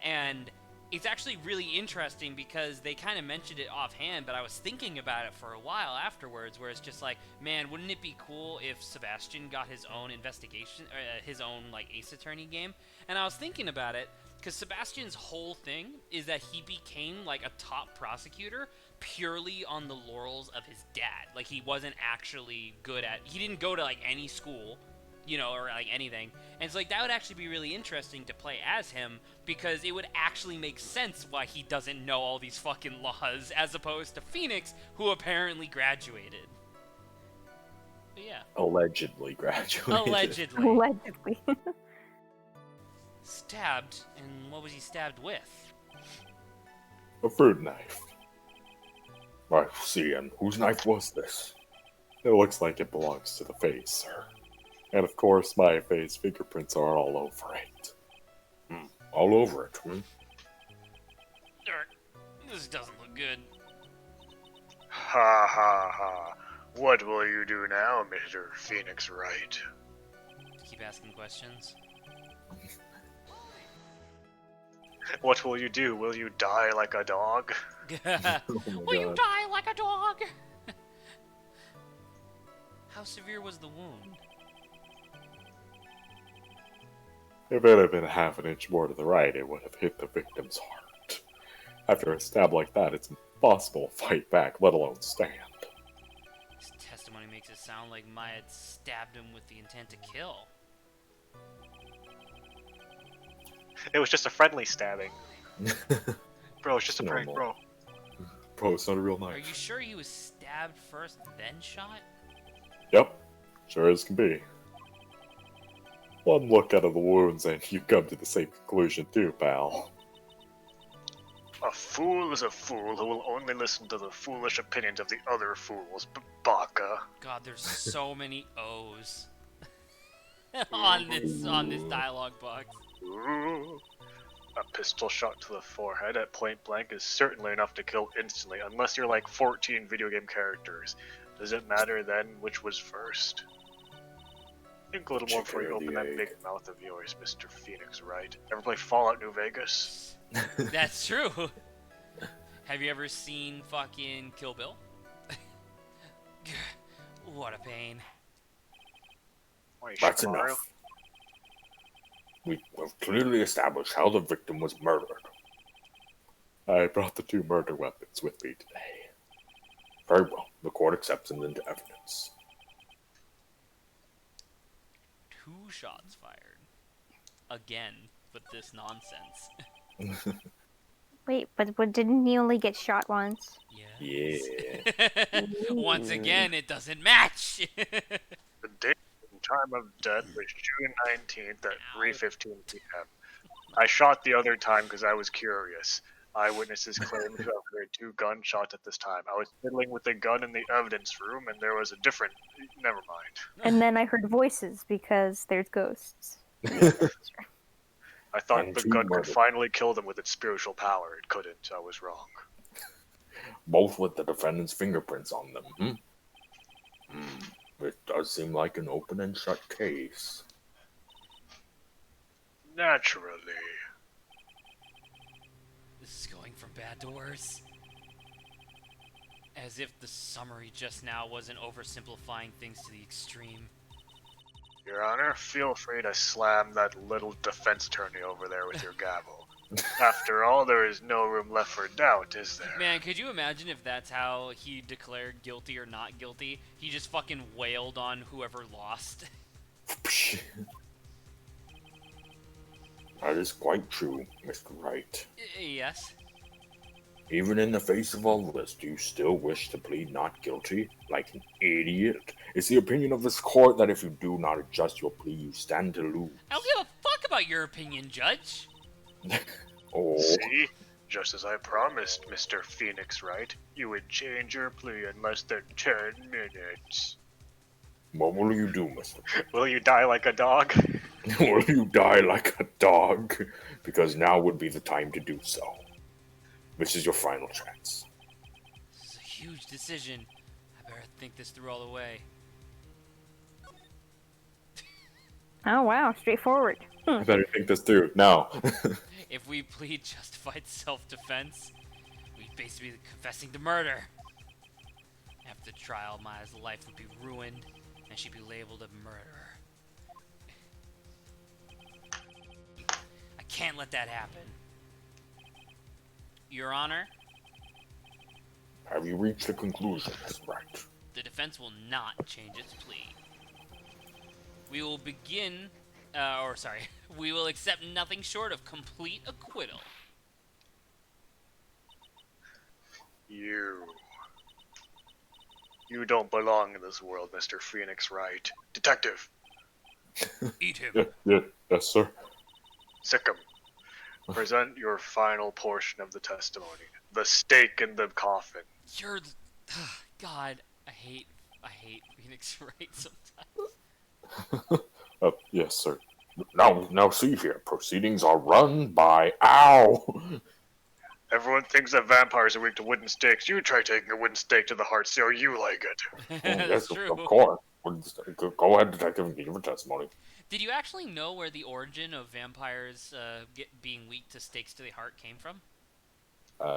and it's actually really interesting because they kind of mentioned it offhand, but I was thinking about it for a while afterwards, where it's just like, man, wouldn't it be cool if Sebastian got his own investigation, his own like Ace Attorney game? And I was thinking about it because Sebastian's whole thing is that he became like a top prosecutor purely on the laurels of his dad. Like he wasn't actually good at, he didn't go to like any school, you know, or like anything. And it's like that would actually be really interesting to play as him because it would actually make sense why he doesn't know all these fucking laws as opposed to Phoenix, who apparently graduated. But yeah. Allegedly graduated. Allegedly. Allegedly. Stabbed, and what was he stabbed with? A fruit knife. I see, and whose knife was this? It looks like it belongs to the face, sir. And of course, my face fingerprints are all over it. All over it, This doesn't look good. Ha ha ha. What will you do now, Mr. Phoenix Wright? Keep asking questions. What will you do? Will you die like a dog? Oh my Will you God. die like a dog? How severe was the wound? If it had been half an inch more to the right, it would have hit the victim's heart. After a stab like that, it's impossible to fight back, let alone stand. His testimony makes it sound like Maya had stabbed him with the intent to kill. It was just a friendly stabbing. Bro, it's just a It's prank, normal. bro. Bro, it's not a real Are knife. you sure he was stabbed first, then shot? Yep, sure as can be. One look out of the wounds and you come to the same conclusion too, pal. A fool is a fool who will only listen to the foolish opinions of the other fools, Baka. God, there's so many O's on this dialogue box. Ooh. A pistol shot to the forehead at point blank is certainly enough to kill instantly, unless you're like 14 video game characters. Does it matter then which was first? Think a little more before you Chicken or open the that egg? big mouth of yours, Mr. Phoenix Wright. Ever play Fallout New Vegas? That's true. Have you ever seen fucking Kill Bill? What a pain. Why, you That's Shikamaru? enough. We've clearly established how the victim was murdered. I brought the two murder weapons with me today. Very well, the court accepts them into evidence. 2 shots fired. Again, with this nonsense. Wait, but didn't he only get shot once? Yeah. Once again, it doesn't match. The date and time of death was June 19th at 3:15 p.m. I shot the other time because I was curious. Eyewitnesses claim to have heard 2 gunshots at this time. I was fiddling with the gun in the evidence room, and there was a different. Never mind. And then I heard voices because there's ghosts. I thought And the 2 gun could murdered. finally kill them with its spiritual power. It couldn't. I was wrong. Both with the defendant's fingerprints on them, It does seem like an open and shut case. Naturally. This is going from bad to worse. As if the summary just now wasn't oversimplifying things to the extreme. Your Honor, feel free to slam that little defense attorney over there with your gavel. After all, there is no room left for doubt, is there? Man, could you imagine if that's how he declared guilty or not guilty? He just fucking wailed on whoever lost. That is quite true, Mr. Wright. Yes. Even in the face of all this, do you still wish to plead not guilty? Like an idiot? It's the opinion of this court that if you do not adjust your plea, you stand to lose. I don't give a fuck about your opinion, Judge. Oh, See? Just as I promised, Mr. Phoenix Wright, you would change your plea in less than 10 minutes. what will you do, Mr. Will you die like a dog? Will you die like a dog? Because now would be the time to do so. This is your final chance. This is a huge decision. I better think this through all the way. Oh wow, straightforward. I better think this through. Now. If we plead justified self-defense, we'd basically be confessing to murder. After the trial, Maya's life would be ruined, and she'd be labeled a murderer. I can't let that happen. Your Honor, Have you reached a conclusion, Mr. Wright? the defense will not change its plea. We will begin, we will accept nothing short of complete acquittal. You don't belong in this world, Mr. Phoenix Wright. Detective, Eat him. Yes, sir. Sikkim, present your final portion of the testimony. The stake in the coffin. You're, God, I hate Phoenix Wright sometimes. Yes, sir. Now see here. Proceedings are run by... Ow! Everyone thinks that vampires are weak to wooden stakes. You try taking a wooden stake to the heart, see how you like it. Oh, That's yes, true. of course. Go ahead, detective, give your testimony. Did you actually know where the origin of vampires being weak to stakes to the heart came from?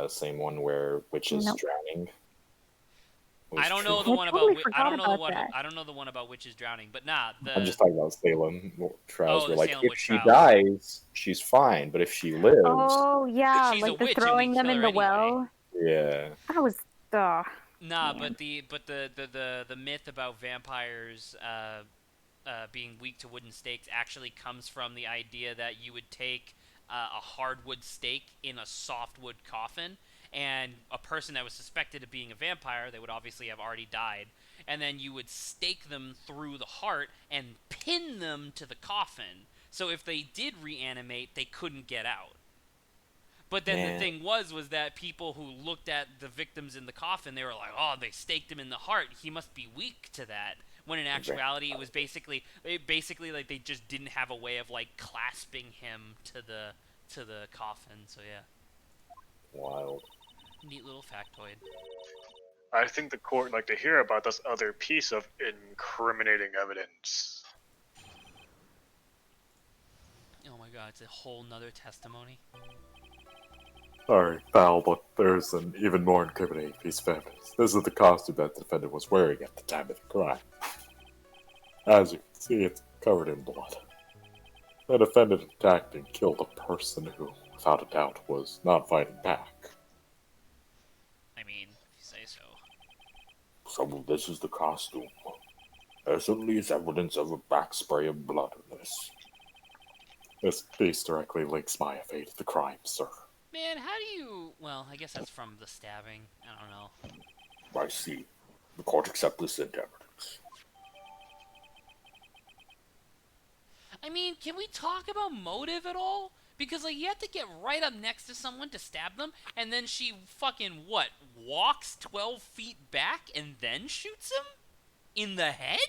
Same one where witches Nope. drowning. I don't know the I one totally about. forgot about that. I don't know the one about witches drowning, but nah. I'm just talking about Salem trials. Oh, Where the like, Salem if witch she trials. dies, she's fine, but if she lives, Oh yeah, she's a like the witch and throwing we them kill in her the anyway. well. yeah. That was Nah, Man. but the myth about vampires being weak to wooden stakes actually comes from the idea that you would take a hardwood stake in a softwood coffin, and a person that was suspected of being a vampire, they would obviously have already died, and then you would stake them through the heart and pin them to the coffin. So if they did reanimate, they couldn't get out. But then the Man. thing was that people who looked at the victims in the coffin, they were like, "Oh, they staked him in the heart. He must be weak to that." When in actuality, it was basically like they just didn't have a way of like clasping him to the coffin. So yeah, Wild. neat little factoid. I think the court would like to hear about this other piece of incriminating evidence. Oh my god, it's a whole nother testimony. Sorry, pal, but there's an even more incriminating piece of evidence. This is the costume that the defendant was wearing at the time of the crime. As you can see, it's covered in blood. The defendant attacked and killed a person who, without a doubt, was not fighting back. I mean, if you say so. So this is the costume. There certainly is evidence of a back spray of blood in this. This piece directly links Maya Fey to the crime, sir. Man, how do you... Well, I guess that's from the stabbing. I don't know. I see. The court accepts this into evidence. I mean, can we talk about motive at all? Because, like, you have to get right up next to someone to stab them, and then she fucking, what, walks 12 feet back and then shoots him? In the head?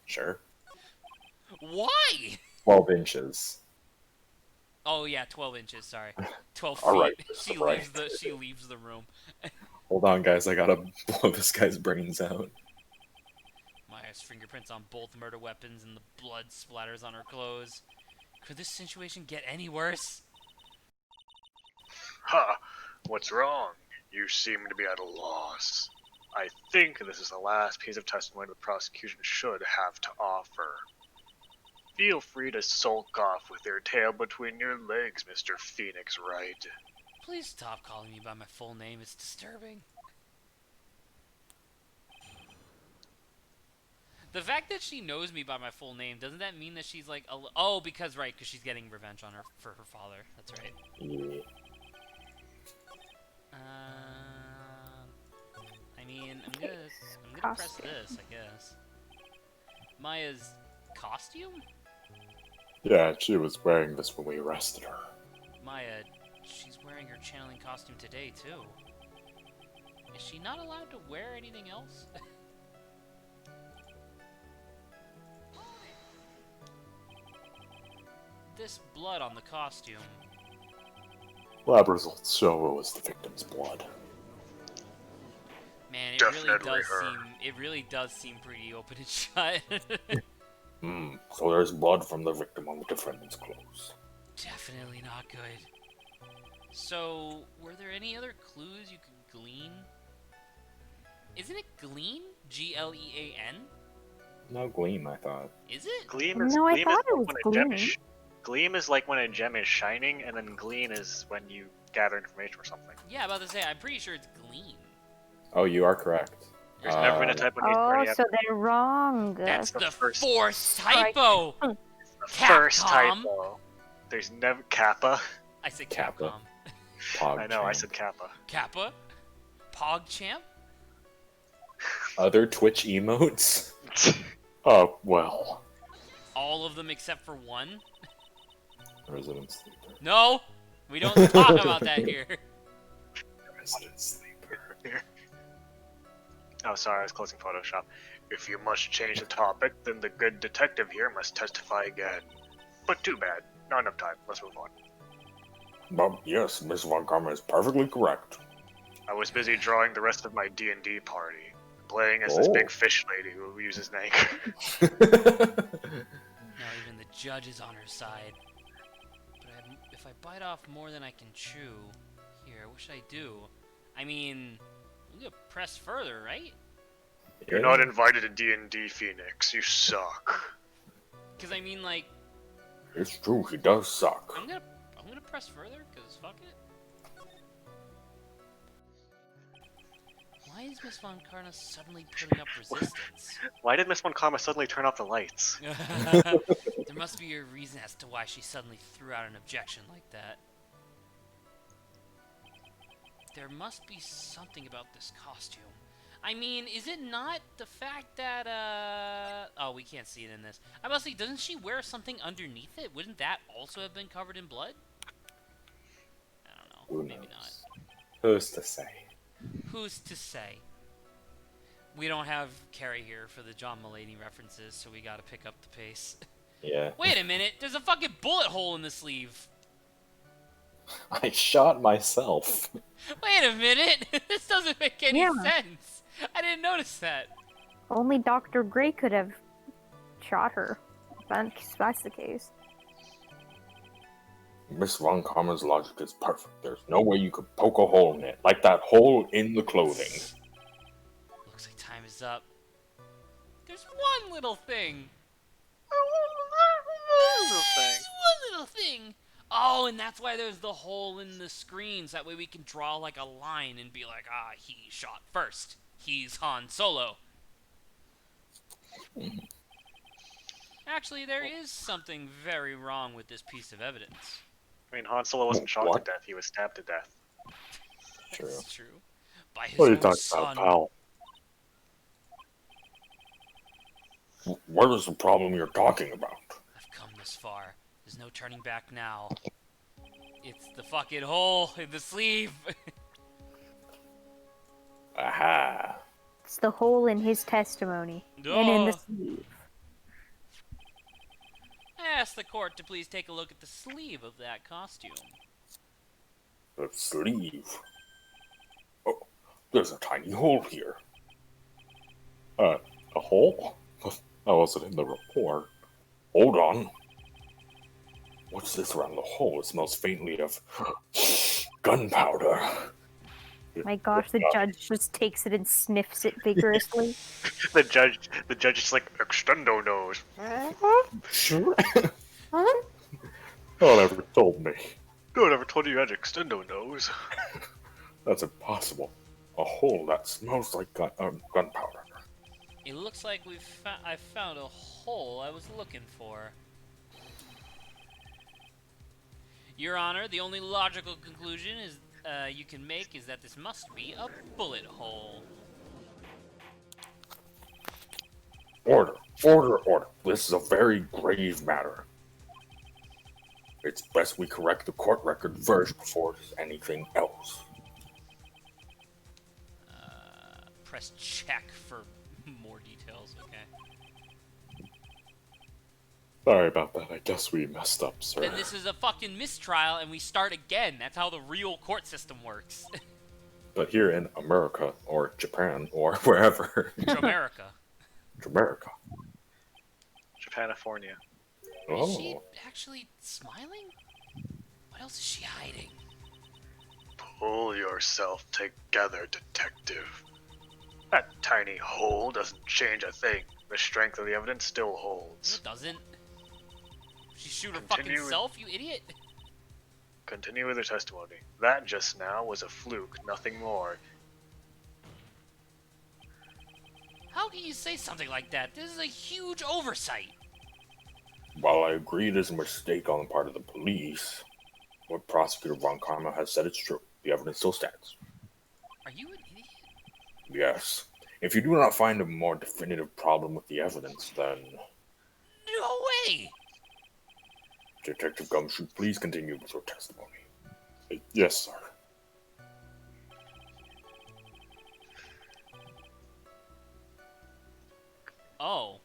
Sure. Why? 12 inches. Oh, yeah, 12 inches, sorry. 12 feet. All right, She right. leaves the room. Hold on, guys. I gotta blow this guy's brains out. Maya's fingerprints on both murder weapons and the blood splatters on her clothes. Could this situation get any worse? Ha! What's wrong? You seem to be at a loss. I think this is the last piece of testimony the prosecution should have to offer. Feel free to sulk off with your tail between your legs, Mr. Phoenix Wright. Please stop calling me by my full name. It's disturbing. The fact that she knows me by my full name, doesn't that mean that she's like... Oh, because she's getting revenge on her for her father. That's right. Yeah. I mean, I'm gonna press this, I guess. Maya's costume? Yeah, she was wearing this when we arrested her. Maya, she's wearing her channeling costume today, too. Is she not allowed to wear anything else? This blood on the costume. Lab results show it was the victim's blood. Man, Definitely her. it really does seem pretty open and shut. So there's blood from the victim on the defendant's clothes. Definitely not good. So, were there any other clues you could glean? Isn't it glean? Glean? No gleam, I thought. Is it? Gleam is No, I gleam thought is it was when a gem gleam. is gleam is like when a gem is shining, and then glean is when you gather information or something. Yeah, about to say, I'm pretty sure it's glean. Oh, you are correct. There's never been a type of news Oh, party so they're wrong. That's the the first- fourth typo! the first Capcom. typo. There's never Kappa. I said Kappa. Capcom. Pog I know, I champ. said Kappa. Kappa? Pogchamp? Other Twitch emotes? Oh, well. All of them except for one? Resident Sleeper. No! We don't talk about that here. Resident Sleeper. Oh, sorry, I was closing Photoshop. If you must change the topic, then the good detective here must testify again. But too bad. Not enough time. Let's move on. But yes, Miss Von Karma is perfectly correct. I was busy drawing the rest of my D&D party, playing as this big fish lady who uses an anchor. Now even the judge is on her side. But if I bite off more than I can chew... Here, what should I do? I mean... I'm gonna press further, right? You're not invited to D&D, Phoenix. You suck. Because I mean, like... It's true, he does suck. I'm gonna press further, because fuck it. Why is Miss Von Karma suddenly putting up resistance? Why did Miss Von Karma suddenly turn off the lights? There must be a reason as to why she suddenly threw out an objection like that. There must be something about this costume. I mean, is it not the fact that, oh, we can't see it in this. I must say, doesn't she wear something underneath it? Wouldn't that also have been covered in blood? I don't know. Maybe not. Who's to say? Who's to say? We don't have Carrie here for the John Mulaney references, so we gotta pick up the pace. Yeah. Wait a minute, there's a fucking bullet hole in the sleeve. I shot myself. Wait a minute, this doesn't make any Yeah. sense. I didn't notice that. Only Dr. Gray could have shot her. If that's the case. Miss Von Karma's logic is perfect. There's no way you could poke a hole in it, like that hole in the clothing. Looks like time is up. There's one little thing. Just one little thing. Oh, and that's why there's the hole in the screens. That way we can draw like a line and be like, ah, he shot first. He's Han Solo. Actually, there is something very wrong with this piece of evidence. I mean, Han Solo wasn't shot What? to death, he was stabbed to death. True. That's true. By his What are you own talking son. about, pal? What is the problem you're talking about? I've come this far. There's no turning back now. It's the fucking hole in the sleeve. Aha. It's the hole in his testimony. And in the Duh. sleeve. I asked the court to please take a look at the sleeve of that costume. The sleeve. Oh, there's a tiny hole here. A hole? That wasn't in the report. Hold on. What's this around the hole? It smells faintly of gunpowder. My gosh, the judge just takes it and sniffs it vigorously. The judge is like, extendo nose. Sure. No one ever told me. No one ever told you you had extendo nose. That's impossible. A hole that smells like gunpowder. It looks like I found a hole I was looking for. Your Honor, the only logical conclusion is you can make is that this must be a bullet hole. Order, order, order. This is a very grave matter. It's best we correct the court record first before there's anything else. Press check for more details, okay? Sorry about that. I guess we messed up, sir. Then this is a fucking mistrial and we start again. That's how the real court system works. But here in America, or Japan, or wherever. America. America. Japanifornia. Is she Oh. actually smiling? What else is she hiding? Pull yourself together, detective. That tiny hole doesn't change a thing. The strength of the evidence still holds. It doesn't. She shoot her fucking Continue. self, you idiot. Continue with your testimony. That just now was a fluke, nothing more. How can you say something like that? This is a huge oversight. While I agree it is a mistake on the part of the police, what Prosecutor Von Karma has said is true. The evidence still stands. Are you an idiot? Yes. If you do not find a more definitive problem with the evidence, then... No way! Detective Gumshoe, please continue with your testimony. Yes, sir. Oh.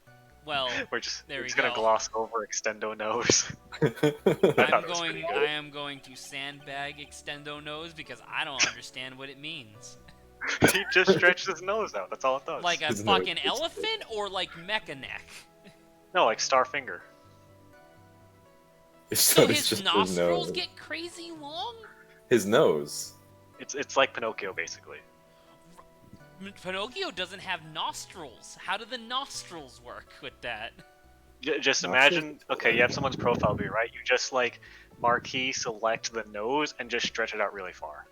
Well, We're just there we gonna go. gloss over extendo nose. I am going to sandbag extendo nose because I don't understand what it means. He just stretched his nose out. That's all it does. Like a His nose fucking is- elephant or like mecha neck? No, like star finger. So it's his just nostrils nose. get crazy long? His nose. It's like Pinocchio basically. Pinocchio doesn't have nostrils. How do the nostrils work with that? Just imagine, okay, you have someone's profile view, right? You just like marquee select the nose and just stretch it out really far.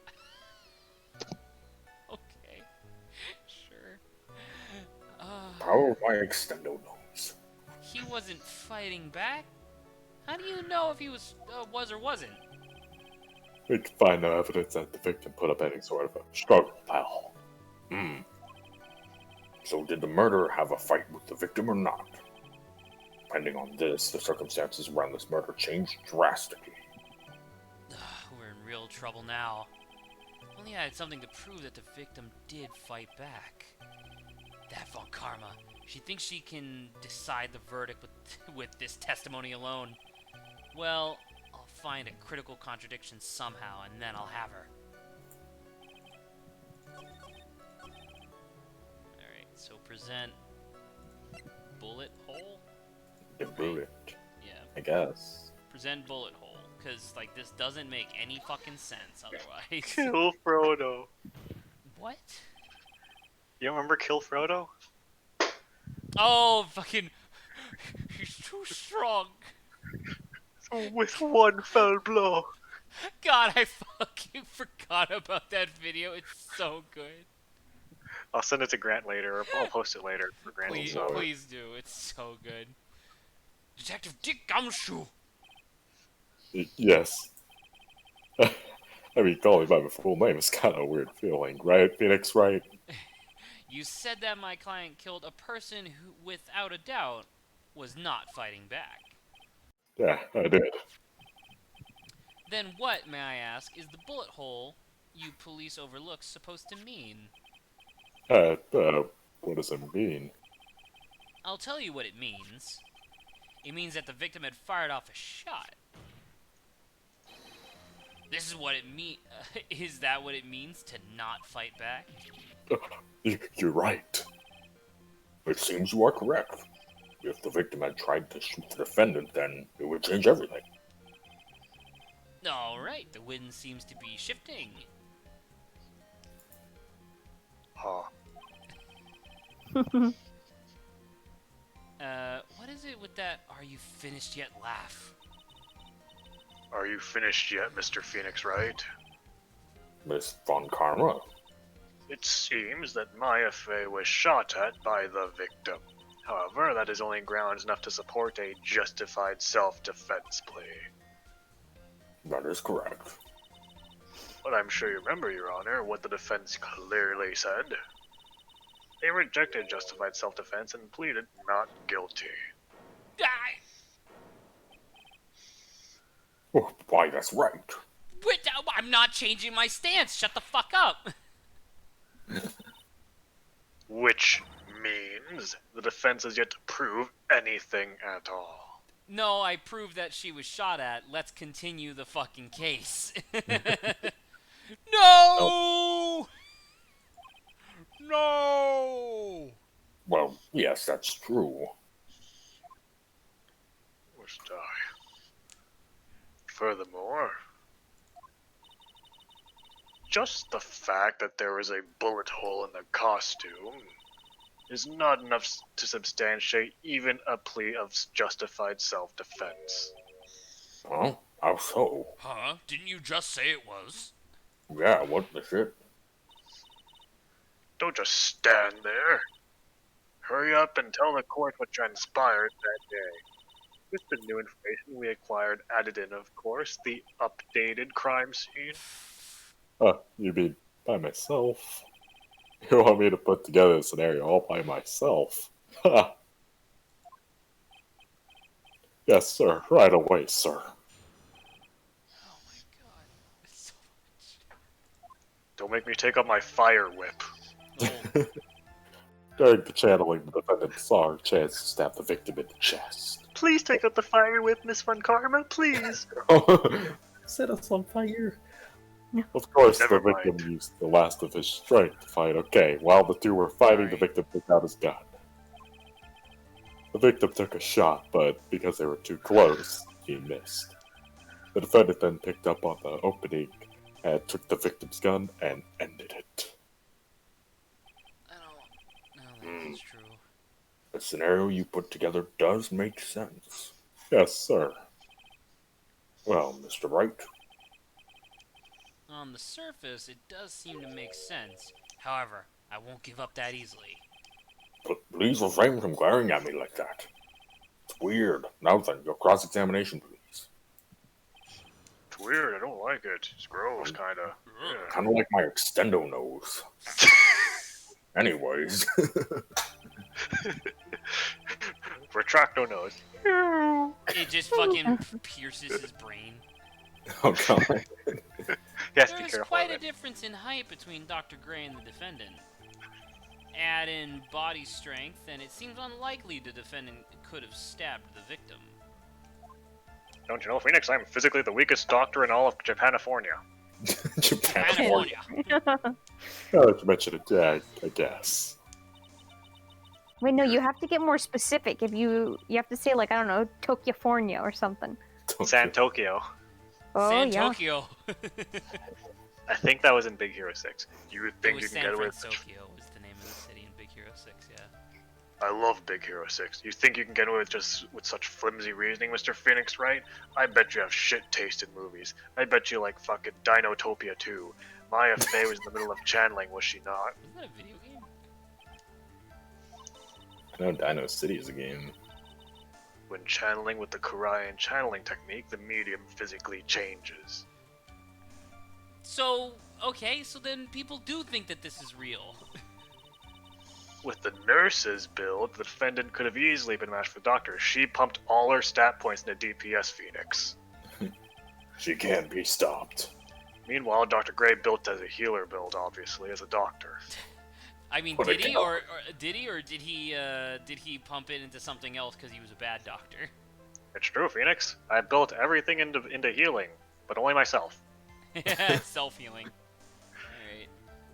Okay. Sure. Power of my extendo nose. He wasn't fighting back. How do you know if he was or wasn't? We can find no evidence that the victim put up any sort of a struggle, pal. So did the murderer have a fight with the victim or not? Depending on this, the circumstances around this murder changed drastically. We're in real trouble now. If only I had something to prove that the victim did fight back. That Von Karma. She thinks she can decide the verdict with this testimony alone. Well, I'll find a critical contradiction somehow, and then I'll have her. Alright, so present bullet hole? The bullet, Yeah, I guess. present bullet hole. Because, like, this doesn't make any fucking sense otherwise. Kill Frodo. What? You remember Kill Frodo? Oh, fucking... He's too strong. With one fell blow. God, I fucking forgot about that video. It's so good. I'll send it to Grant later, or I'll post it later for Grant. Please, Lord. please do. It's so good. Detective Dick Gumshoe. Yes. I mean, calling by my full name is kind of a weird feeling, right, Phoenix, right? You said that my client killed a person who, without a doubt, was not fighting back. Yeah, I did. Then what, may I ask, is the bullet hole you police overlook supposed to mean? What does it mean? I'll tell you what it means. It means that the victim had fired off a shot. This is what it mean. Is that what it means to not fight back? You're right. It seems you are correct. If the victim had tried to shoot the defendant, then it would change everything. Alright, the wind seems to be shifting. Huh. What is it with that "are you finished yet" laugh? Are you finished yet, Mr. Phoenix Wright? Miss Von Karma? It seems that Maya Fey was shot at by the victim. However, that is only grounds enough to support a justified self-defense plea. That is correct. But I'm sure you remember, Your Honor, what the defense clearly said. They rejected justified self-defense and pleaded not guilty. Ah, Oh, why, that's right. wait, I'm not changing my stance. Shut the fuck up. Which means the defense has yet to prove anything at all. No, I proved that she was shot at. Let's continue the fucking case. No! No! Well, yes, that's true. Must die. Furthermore, just the fact that there is a bullet hole in the costume is not enough to substantiate even a plea of justified self-defense. Huh? How so? Huh? Didn't you just say it was? Yeah, what the shit? Don't just stand there. Hurry up and tell the court what transpired that day. With the new information we acquired added in, of course, the updated crime scene. You mean by myself? You want me to put together a scenario all by myself? Ha! Yes, sir. Right away, sir. Oh my god. So Don't make me take up my fire whip. much. During the channeling, the defendant saw her chance to stab the victim in the chest. Please take out the fire whip, Miss Von Karma, please. Set us on fire. Of course, Never the victim mind. used the last of his strength to fight. Okay, while the two were fighting, the Alright. victim took out his gun. The victim took a shot, but because they were too close, he missed. The defendant then picked up on the opening and took the victim's gun and ended it. I don't know that is true. The scenario you put together does make sense. Yes, sir. Well, Mr. Wright, On the surface, it does seem to make sense. However, I won't give up that easily. please refrain from glaring at me like that. It's weird. Now then, your cross-examination, please. It's weird, I don't like it. It's gross, kinda. Yeah. Kind of like my extendo nose. Anyways, Retracto nose. It just fucking pierces his brain. Oh god. Yes, be There's careful quite of a it. difference in height between Dr. Gray and the defendant. Add in body strength, and it seems unlikely the defendant could have stabbed the victim. Don't you know, Phoenix, I'm physically the weakest doctor in all of Japanifornia. Japan. California. Now that you mention it, yeah, I guess. Wait, no, you have to get more specific. If you have to say like I don't know, Tokyofornia or something. San Tokyo. Oh San yeah. Tokyo. I think that was in Big Hero 6. You It think was you can San get away with Francisco was the name of the city in Big Hero 6, yeah. I love Big Hero 6. You think you can get away with such flimsy reasoning, Mr. Phoenix, right? I bet you have shit taste in movies. I bet you like fucking Dinotopia 2. Maya Fey was in the middle of channeling, was she not? Isn't that a video game? I know Dino City is a game. When channeling with the Kurayan channeling technique, the medium physically changes. So, okay, so then people do think that this is real. With the nurse's build, the defendant could have easily been matched for the doctor. She pumped all her stat points into DPS Phoenix. She can't be stopped. Meanwhile, Dr. Gray built as a healer build, obviously, as a doctor. I mean, What did a he, cow. or did he pump it into something else because he was a bad doctor? It's true, Phoenix. I built everything into healing, but only myself. Self-healing.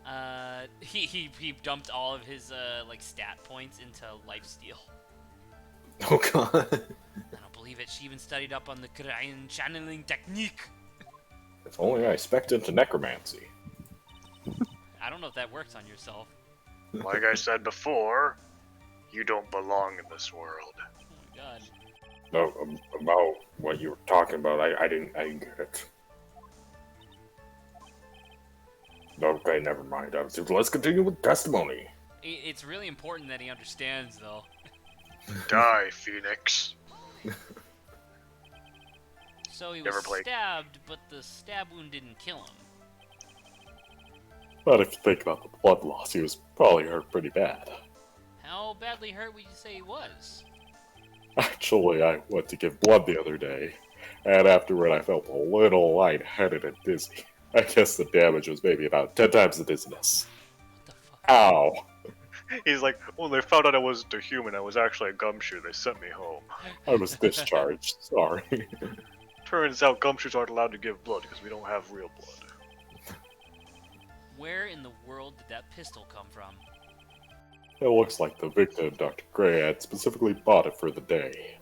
Alright. He dumped all of his, like, stat points into lifesteal. Oh god. I don't believe it. She even studied up on the Korean channeling technique. If only I spec'd into necromancy. I don't know if that works on yourself. Like I said before, you don't belong in this world. Oh my god. No, about what you were talking about, I didn't get it. Okay, never mind. Let's continue with testimony. It's really important that he understands, though. Die, Phoenix. So he Never was played. stabbed, but the stab wound didn't kill him. But if you think about the blood loss, he was probably hurt pretty bad. How badly hurt would you say he was? Actually, I went to give blood the other day, and afterward I felt a little lightheaded and dizzy. I guess the damage was maybe about 10 times the dizziness. What the fuck? Ow! He's like, well, they found out I wasn't a human. I was actually a gumshoe. They sent me home. I was discharged, sorry. Turns out gumshoes aren't allowed to give blood because we don't have real blood. Where in the world did that pistol come from? It looks like the victim, Dr. Gray, had specifically bought it for the day.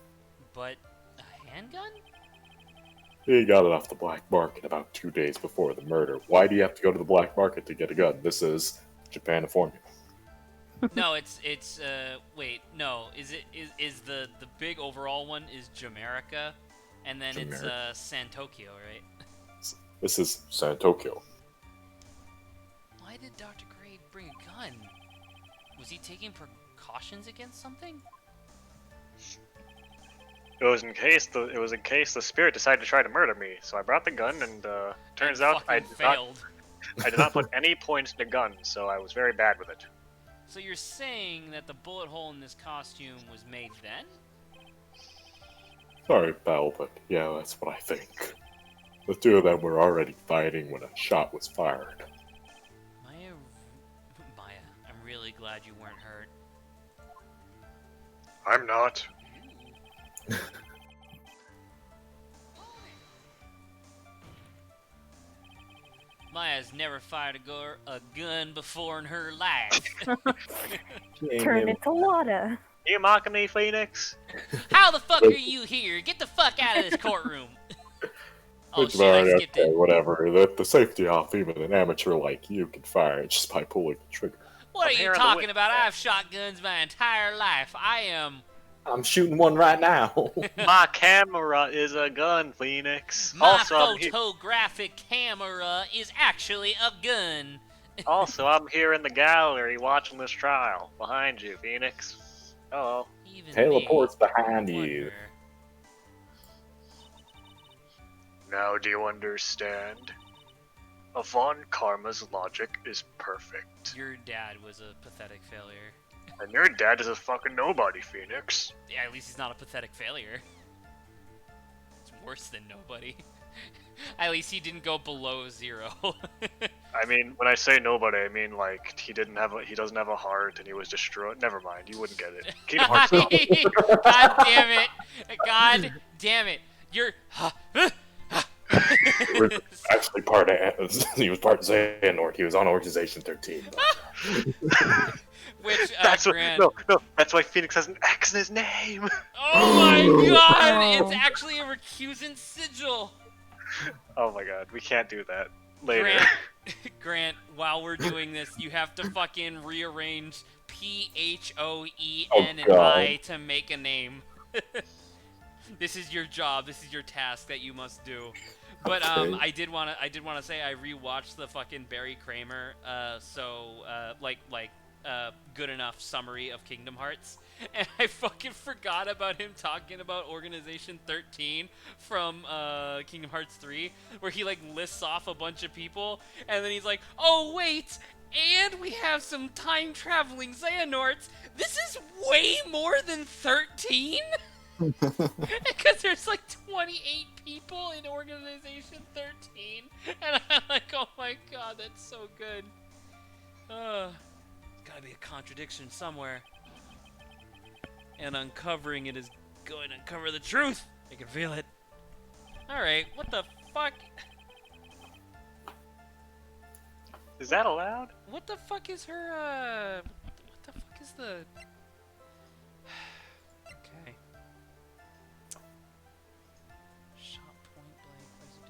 But a handgun? He got it off the black market about 2 days before the murder. Why do you have to go to the black market to get a gun? This is Japanifornia. No, wait, no. Is the big overall one is Jamaica, and then it's Jamaica. San Tokyo, right? This is San Tokyo. Why did Dr. Gray bring a gun? Was he taking precautions against something? It was in case the spirit decided to try to murder me. So I brought the gun, and turns out I fucking did not put any points in the gun. So I was very bad with it. So you're saying that the bullet hole in this costume was made then? Sorry, pal, but yeah, that's what I think. The two of them were already fighting when a shot was fired. Maya, I'm really glad you weren't hurt. I'm not. Maya's never fired a gun before in her life. Turned into Lada. You mocking me, Phoenix? How the fuck are you here? Get the fuck out of this courtroom. Oh Which shit, I alright, skipped okay, it. whatever. The safety off, even an amateur like you can fire it just by pulling the trigger. What I'm are you here on the talking witness about? stand. I've shot guns my entire life. I am... I'm shooting one right now. My camera is a gun, Phoenix. My Also, photographic camera is actually a gun. I'm here in the gallery watching this trial. Behind you, Phoenix. Hello. Even Teleport's me, behind I you. wonder. Now do you understand? Von Karma's logic is perfect. Your dad was a pathetic failure. And your dad is a fucking nobody, Phoenix. Yeah, at least he's not a pathetic failure. It's worse than nobody. At least he didn't go below 0. I mean, when I say nobody, I mean like he doesn't have a heart and he was destroyed. Never mind, you wouldn't get it. Kingdom Hearts. God damn it! God damn it! You're. He was actually part of. He was part of Xehanort. He was on Organization 13. Which That's Grant. no. That's why Phoenix has an X in his name. Oh my god! Oh. It's actually a recusant sigil. Oh my god, we can't do that later. Grant, while we're doing this, you have to fucking rearrange PHOEN and God. I to make a name. This is your job. This is your task that you must do. But Okay. I did wanna say I rewatched the fucking Barry Kramer good enough summary of Kingdom Hearts, and I fucking forgot about him talking about Organization 13 from Kingdom Hearts 3, where he like lists off a bunch of people, and then he's like, oh wait, and we have some time traveling Xehanorts. This is way more than 13. Because there's like 28 people in Organization 13, and I'm like, oh my god, that's so good. Gotta be a contradiction somewhere. And uncovering it is going to uncover the truth. I can feel it. Alright, what the fuck? Is that allowed? What the fuck is her, what the fuck is the... Okay. Shot point blank residue.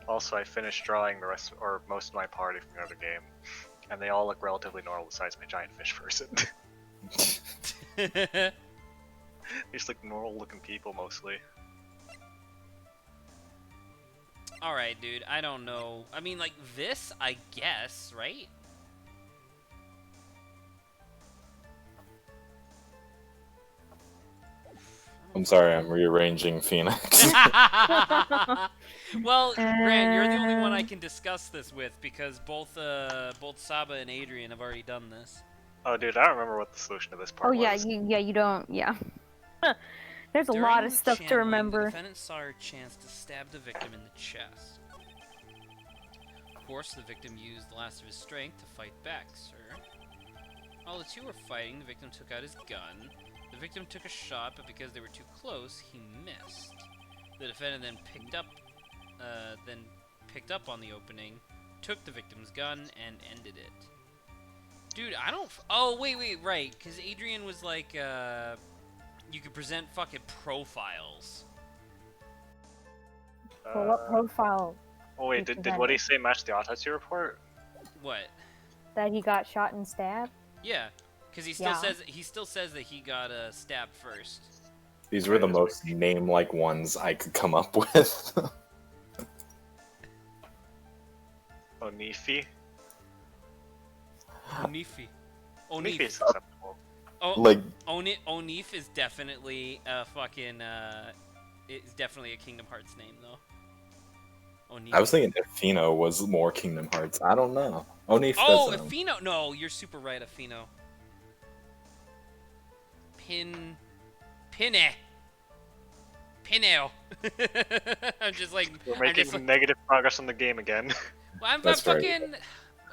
Also, I finished drawing the rest or most of my party from the other game, and they all look relatively normal besides my giant fish person. They just look normal-looking people mostly. Alright, dude, I don't know. I mean, like, this, I guess, right? I'm sorry, I'm rearranging Phoenix. Well, Grant, you're the only one I can discuss this with because both Saba and Adrian have already done this. Oh, dude, I don't remember what the solution to this part Oh yeah, was. you don't. Yeah. There's a During lot of the stuff to channeling, The remember. defendant saw her chance to stab the victim in the chest. Of course, the victim used the last of his strength to fight back, sir. While the two were fighting, the victim took out his gun. The victim took a shot, but because they were too close, he missed. The defendant then picked up on the opening, took the victim's gun, and ended it. Dude, I don't... Oh, wait, right. Because Adrian was like, you could present fucking profiles. Well, what profile Oh wait, did what he say match the autopsy report? What? that he got shot and stabbed? Yeah. Because he still Yeah. says that he got stabbed first. These were the most name-like ones I could come up with. Onifi? Onifi. Onifi is Onif. acceptable. Oh, Like, Onif is definitely a fucking, it's definitely a Kingdom Hearts name, though. Onif. I was thinking Efino was more Kingdom Hearts. I don't know. Onif Oh, doesn't. Efino! No, you're super right, Efino. Pinel. I'm just like, We're I'm making just like, negative progress on the game again. well, I'm That's right. fucking,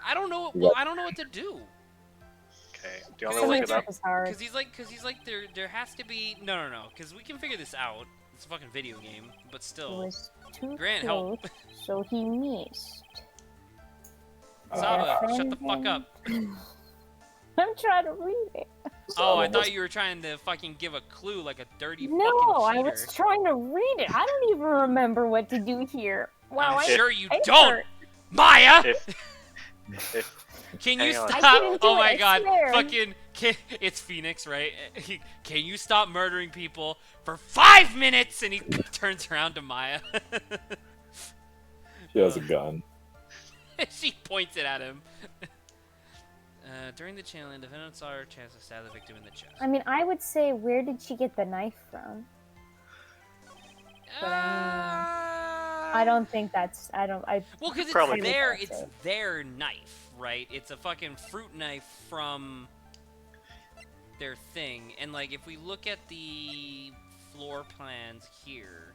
I don't know, Yeah. I don't know what to do. Okay. Do you want me to Some look of it the up? stuff is hard. Because he's like, there has to be no, because we can figure this out. It's a fucking video game, but It still. was too Grant, close, help. so he missed. Saba, shut the fuck up. I'm trying to read it. Oh, I thought you were trying to fucking give a clue like a dirty No, fucking I cheater. was trying to read it. I don't even remember what to do here. Wow, I'm I sure you I don't, hurt. Maya. If Can you Hang on. stop? I didn't do Oh it, my I god, swear. fucking, it's Phoenix, right? Can you stop murdering people for 5 minutes? And he turns around to Maya. She has a gun. She points it at him. During the channeling, the defendant saw her chance to stab the victim in the chest. I mean, I would say, where did she get the knife from? But I don't think that's. Well, because Probably it's their knife, right? It's a fucking fruit knife from their thing. And, like, if we look at the floor plans here...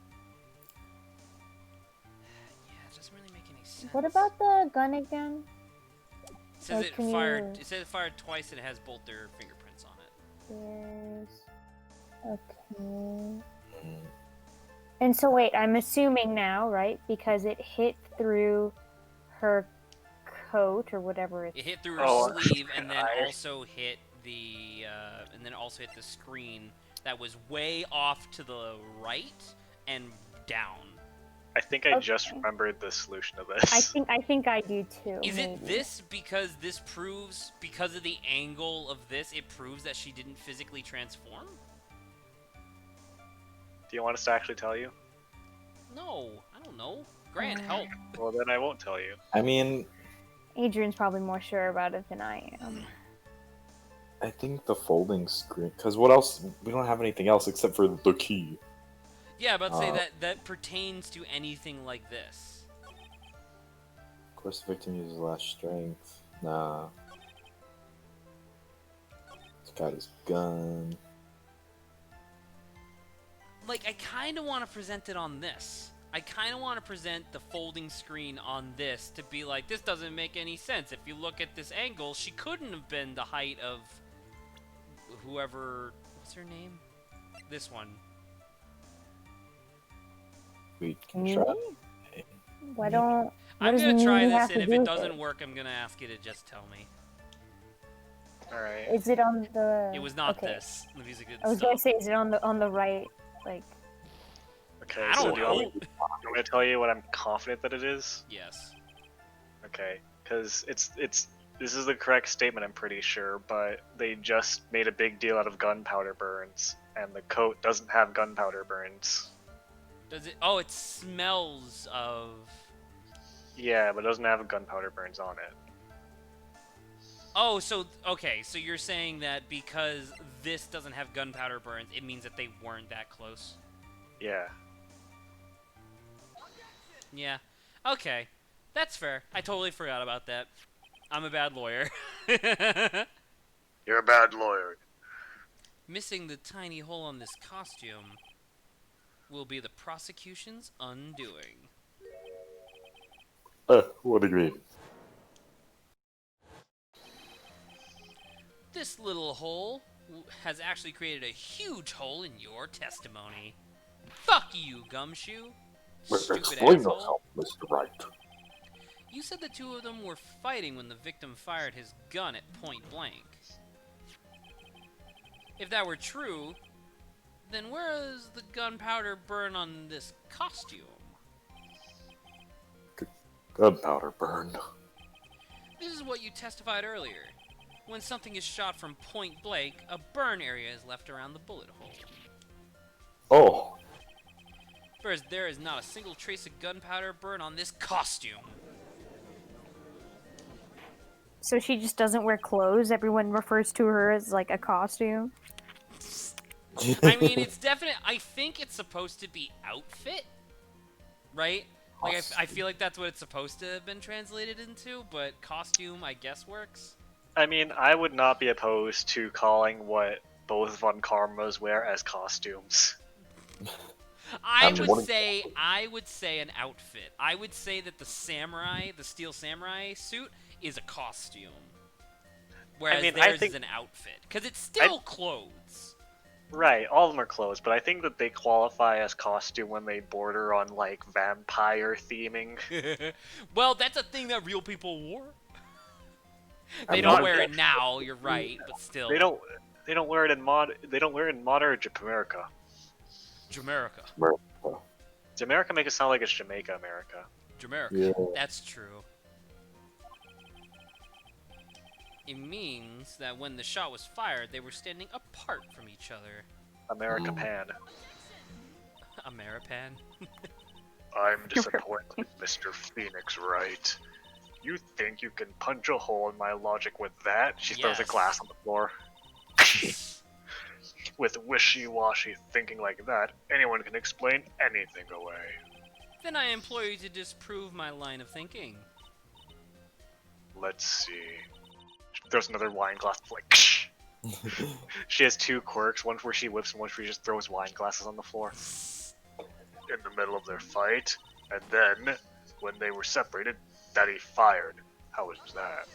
Yeah, it doesn't really make any sense. What about the gun again? It says can it says it fired twice and it has both their fingerprints on it. There's... Okay. And so wait, I'm assuming now, right? Because it hit through her coat or whatever it's... It hit through her Oh, sleeve and then I- also hit the screen that was way off to the right and down. I think I just Okay. remembered the solution of this. I think I do too. Is maybe. it this because this proves, because of the angle of this, it proves that she didn't physically transform? Do you want us to actually tell you? No, I don't know. Grant, help. Well, then I won't tell you. I mean, Adrian's probably more sure about it than I am. I think the folding screen. Because what else? We don't have anything else except for the key. Yeah, but say that pertains to anything like this. Of course, the victim uses last strength. Nah. He's got his gun. Like, I kind of want to present it on this. I kind of want to present the folding screen on this to be like, this doesn't make any sense. If you look at this angle, she couldn't have been the height of whoever... What's her name? This one. We can Me? try. Why don't... I'm does going to me try have this, to and if do it with doesn't it? work, I'm going to ask you to just tell me. Alright. Is it on the... It was not okay. this. The music didn't I was stop. gonna say, is it on the right, like... Okay, I so don't do you want know. me to tell you what I'm confident that it is? Yes. Okay, because this is the correct statement, I'm pretty sure, but they just made a big deal out of gunpowder burns, and the coat doesn't have gunpowder burns. Does it? Oh, it smells of... Yeah, but it doesn't have gunpowder burns on it. Oh, so, okay, so you're saying that because this doesn't have gunpowder burns, it means that they weren't that close? Yeah. Yeah. Okay. That's fair. I totally forgot about that. I'm a bad lawyer. You're a bad lawyer. Missing the tiny hole on this costume will be the prosecution's undoing. What do you mean? This little hole has actually created a huge hole in your testimony. Fuck you, Gumshoe. Stupid Explain asshole. yourself, Mr. Wright. You said the two of them were fighting when the victim fired his gun at point blank. If that were true, then where is the gunpowder burn on this costume? Gunpowder burned. This is what you testified earlier. When something is shot from point blank, a burn area is left around the bullet hole. Oh, First, there is not a single trace of gunpowder burn on this costume. So she just doesn't wear clothes? Everyone refers to her as, like, a costume? I mean, it's definite. I think it's supposed to be outfit, right? Like, I feel like that's what it's supposed to have been translated into, but costume, I guess, works. I mean, I would not be opposed to calling what both Von Karmas wear as costumes. I I'm would wondering- say an outfit. I would say that the steel samurai suit is a costume. Whereas mean, theirs I think is an outfit. Because it's still clothes. right, all of them are clothes, but I think that they qualify as costume when they border on like vampire theming. Well, that's a thing that real people wore. They I'm don't not- wear it now, you're right, but still. They don't wear it in they don't wear it in modern Jamaica. Jamaica. Jamaica make it sound like it's Jamaica, America. Jamaica. Yeah. That's true. It means that when the shot was fired, they were standing apart from each other. America Pan. Ameripan. I'm disappointed, Mr. Phoenix Wright. You think you can punch a hole in my logic with that? She throws a Yes. glass on the floor. With wishy-washy thinking like that, anyone can explain anything away. Then I implore you to disprove my line of thinking. Let's see. She throws another wine glass, like, she has two quirks, one where she whips and one where she just throws wine glasses on the floor. In the middle of their fight, and then, when they were separated, Daddy fired. How was that?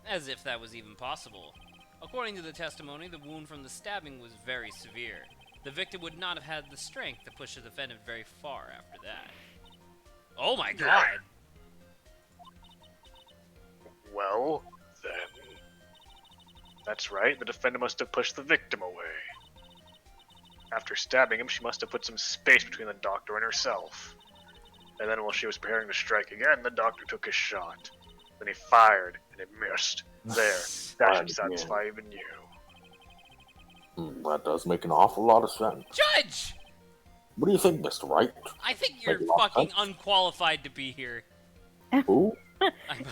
As if that was even possible. According to the testimony, the wound from the stabbing was very severe. The victim would not have had the strength to push the defendant very far after that. Oh my god! Well, then... That's right, the defendant must have pushed the victim away. After stabbing him, she must have put some space between the doctor and herself. And then while she was preparing to strike again, the doctor took his shot. Then he fired, and it missed. There, that should satisfy even you. That does make an awful lot of sense. Judge! What do you think, Mr. Wright? I think you're Make a lot of fucking sense. unqualified to be here. Who?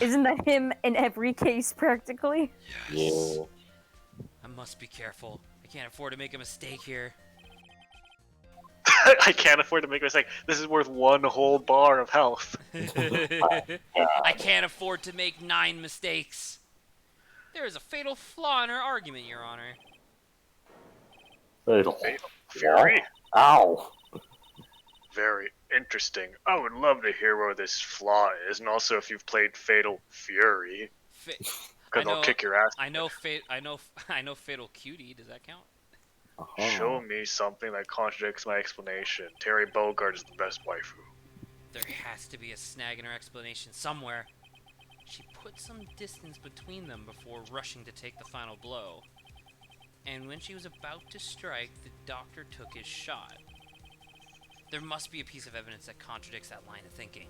Isn't that him in every case, practically? Yeah. I must be careful. I can't afford to make a mistake here. I can't afford to make a mistake. This is worth one whole bar of health. I can't afford to make 9 mistakes. There is a fatal flaw in her argument, Your Honor. Fatal. Fury? Ow! Very interesting. I would love to hear where this flaw is, and also if you've played Fatal Fury, I because know- I'll kick your ass. I know Fatal Cutie. Does that count? Show me something that contradicts my explanation. Terry Bogard is the best waifu. There has to be a snag in her explanation somewhere. She put some distance between them before rushing to take the final blow. And when she was about to strike, the doctor took his shot. There must be a piece of evidence that contradicts that line of thinking.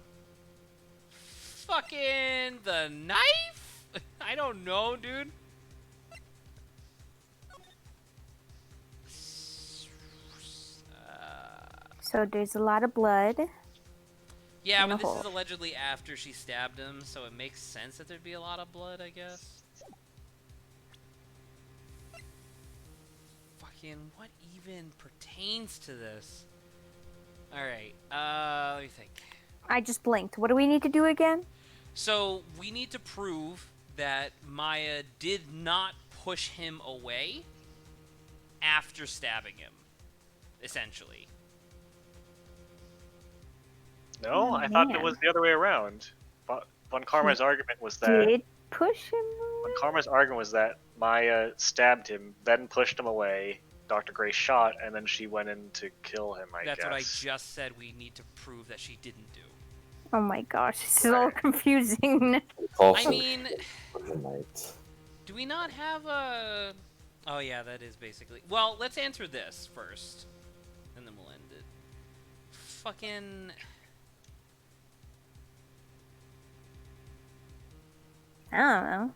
Fucking the knife? I don't know, dude. So there's a lot of blood. Yeah, In a but this hole. is allegedly after she stabbed him, so it makes sense that there'd be a lot of blood, I guess. Fucking, what even pertains to this? Alright, let me think. I just blinked. What do we need to do again? So, we need to prove that Maya did not push him away after stabbing him, essentially. No, Oh, I thought it man. was the other way around. Von Karma's argument was that Did push him Von away? Karma's argument was that Maya stabbed him, then pushed him away. Dr. Gray shot, and then she went in to kill him. I That's guess. what I just said we need to prove that she didn't do. Oh my gosh, this is all confusing. I mean, Right. do we not have a... Oh yeah, that is basically... Well, let's answer this first, and then we'll end it. Fucking... I don't know.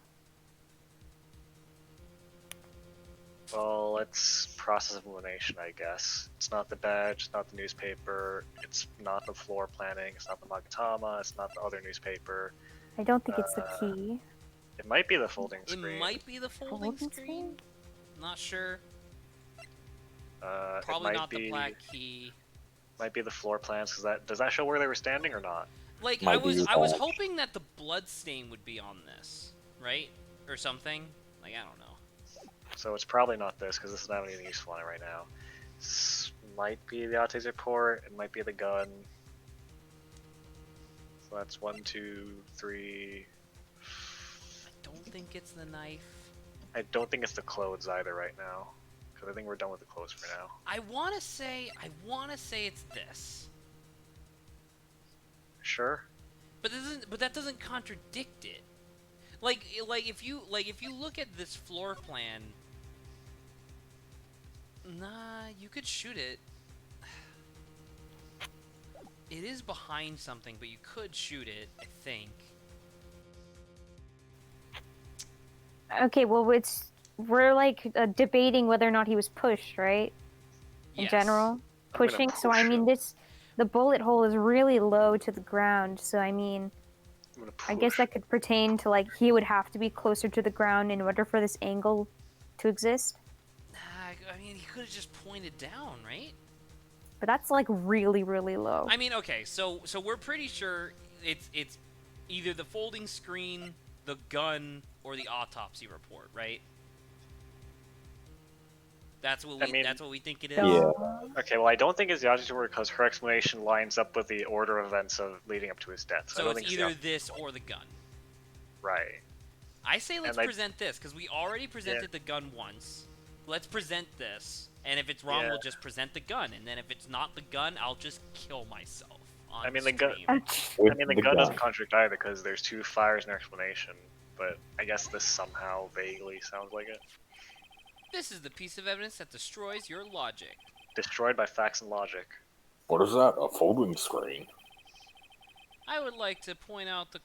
Well, it's process of elimination, I guess. It's not the badge, it's not the newspaper, it's not the floor planning, it's not the Magatama, it's not the other newspaper. I don't think it's the key. It might be the folding It screen. might be the folding Folding screen? Not sure. It Probably might not be, the black key. Might be the floor plans, because does that show where they were standing or not? Like, Might I be was your I was badge. hoping that the blood stain would be on this, right? Or something. Like, I don't know. So it's probably not this, because this doesn't have anything useful on it right now. This might be the autopsy report, it might be the gun. So that's 1, 2, 3. I don't think it's the knife. I don't think it's the clothes either right now, because I think we're done with the clothes for now. I want to say it's this. Sure. But that doesn't contradict it. Like if you look at this floor plan, nah, you could shoot it. It is behind something, but you could shoot it, I think. Okay, well, we're like debating whether or not he was pushed, right? In Yes. general, I'm gonna pushing. So I push mean, him. the bullet hole is really low to the ground. So I mean, I'm gonna I guess push. that could pertain to like he would have to be closer to the ground in order for this angle to exist. I mean, he could have just pointed down, right? But that's like really, really low. I mean, okay, so we're pretty sure it's either the folding screen, the gun, or the autopsy report, right? That's what we think it is. Yeah. Okay, well, I don't think it's the object word because her explanation lines up with the order of events of leading up to his death. I So don't it's think either this or the gun. right. I say let's And present this because we already presented the gun once. Let's present this, and if it's wrong, Yeah. we'll just present the gun, and then if it's not the gun, I'll just kill myself on I mean, the gun- stream. I mean, the gun doesn't contradict either because there's 2 fires and explanation, but I guess this somehow vaguely sounds like it. This is the piece of evidence that destroys your logic. Destroyed by facts and logic. What is that? A folding screen? I would like to point the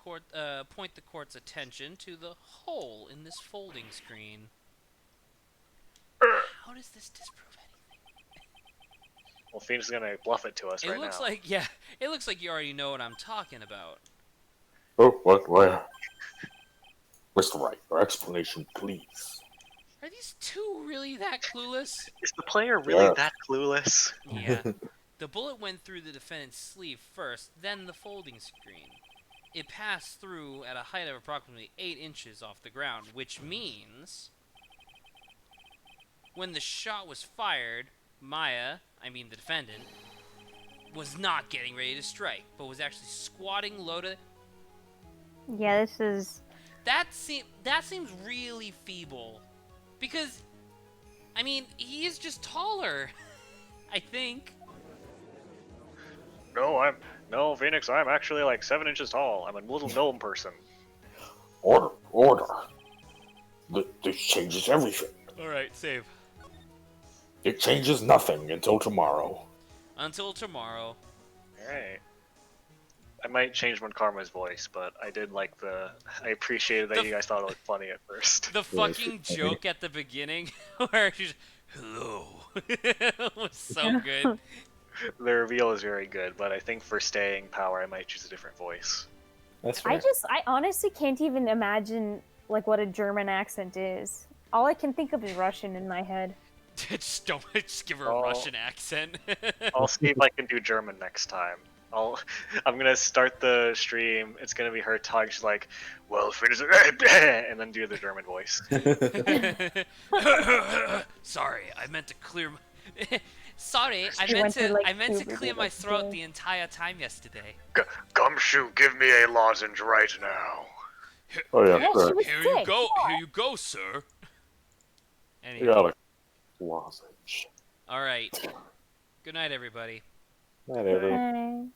court's attention to the hole in this folding screen. How does this disprove anything? Well, Phoenix is gonna bluff it to us It right looks now. like it looks like you already know what I'm talking about. Oh, what? Where? Mr. Wright, your explanation, please. Are these two really that clueless? Is the player really Yeah. that clueless? Yeah. The bullet went through the defendant's sleeve first, then the folding screen. It passed through at a height of approximately 8 inches off the ground, which means when the shot was fired, Maya, I mean the defendant, was not getting ready to strike, but was actually squatting low to... Yeah, this is. That seems really feeble. Because, I mean, he is just taller, I think. No, Phoenix, I'm actually like 7 inches tall. I'm a little gnome person. Order. This changes everything. Alright, save. It changes nothing until tomorrow. Until tomorrow. Alright. I might change Mon Karma's voice, but I appreciated that you guys thought it was funny at first. The fucking joke at the beginning, where she's hello, was so good. The reveal is very good, but I think for staying power, I might choose a different voice. That's fair. I honestly can't even imagine like what a German accent is. All I can think of is Russian in my head. Just give her a Oh. Russian accent. I'll see if I can do German next time. I'm gonna start the stream. It's gonna be her talking. She's like, "Well, finish it," and then do the German voice. Sorry, I meant to clear. Sorry, She went to, like, I meant to puberty, clear my like, throat today. the entire time yesterday. Gumshoe, give me a lozenge right now. Oh yeah, Yeah, right. she was sick. Here you go, sir. You Anyway, got a lozenge. all right. Good night, everybody. That is it. Bye.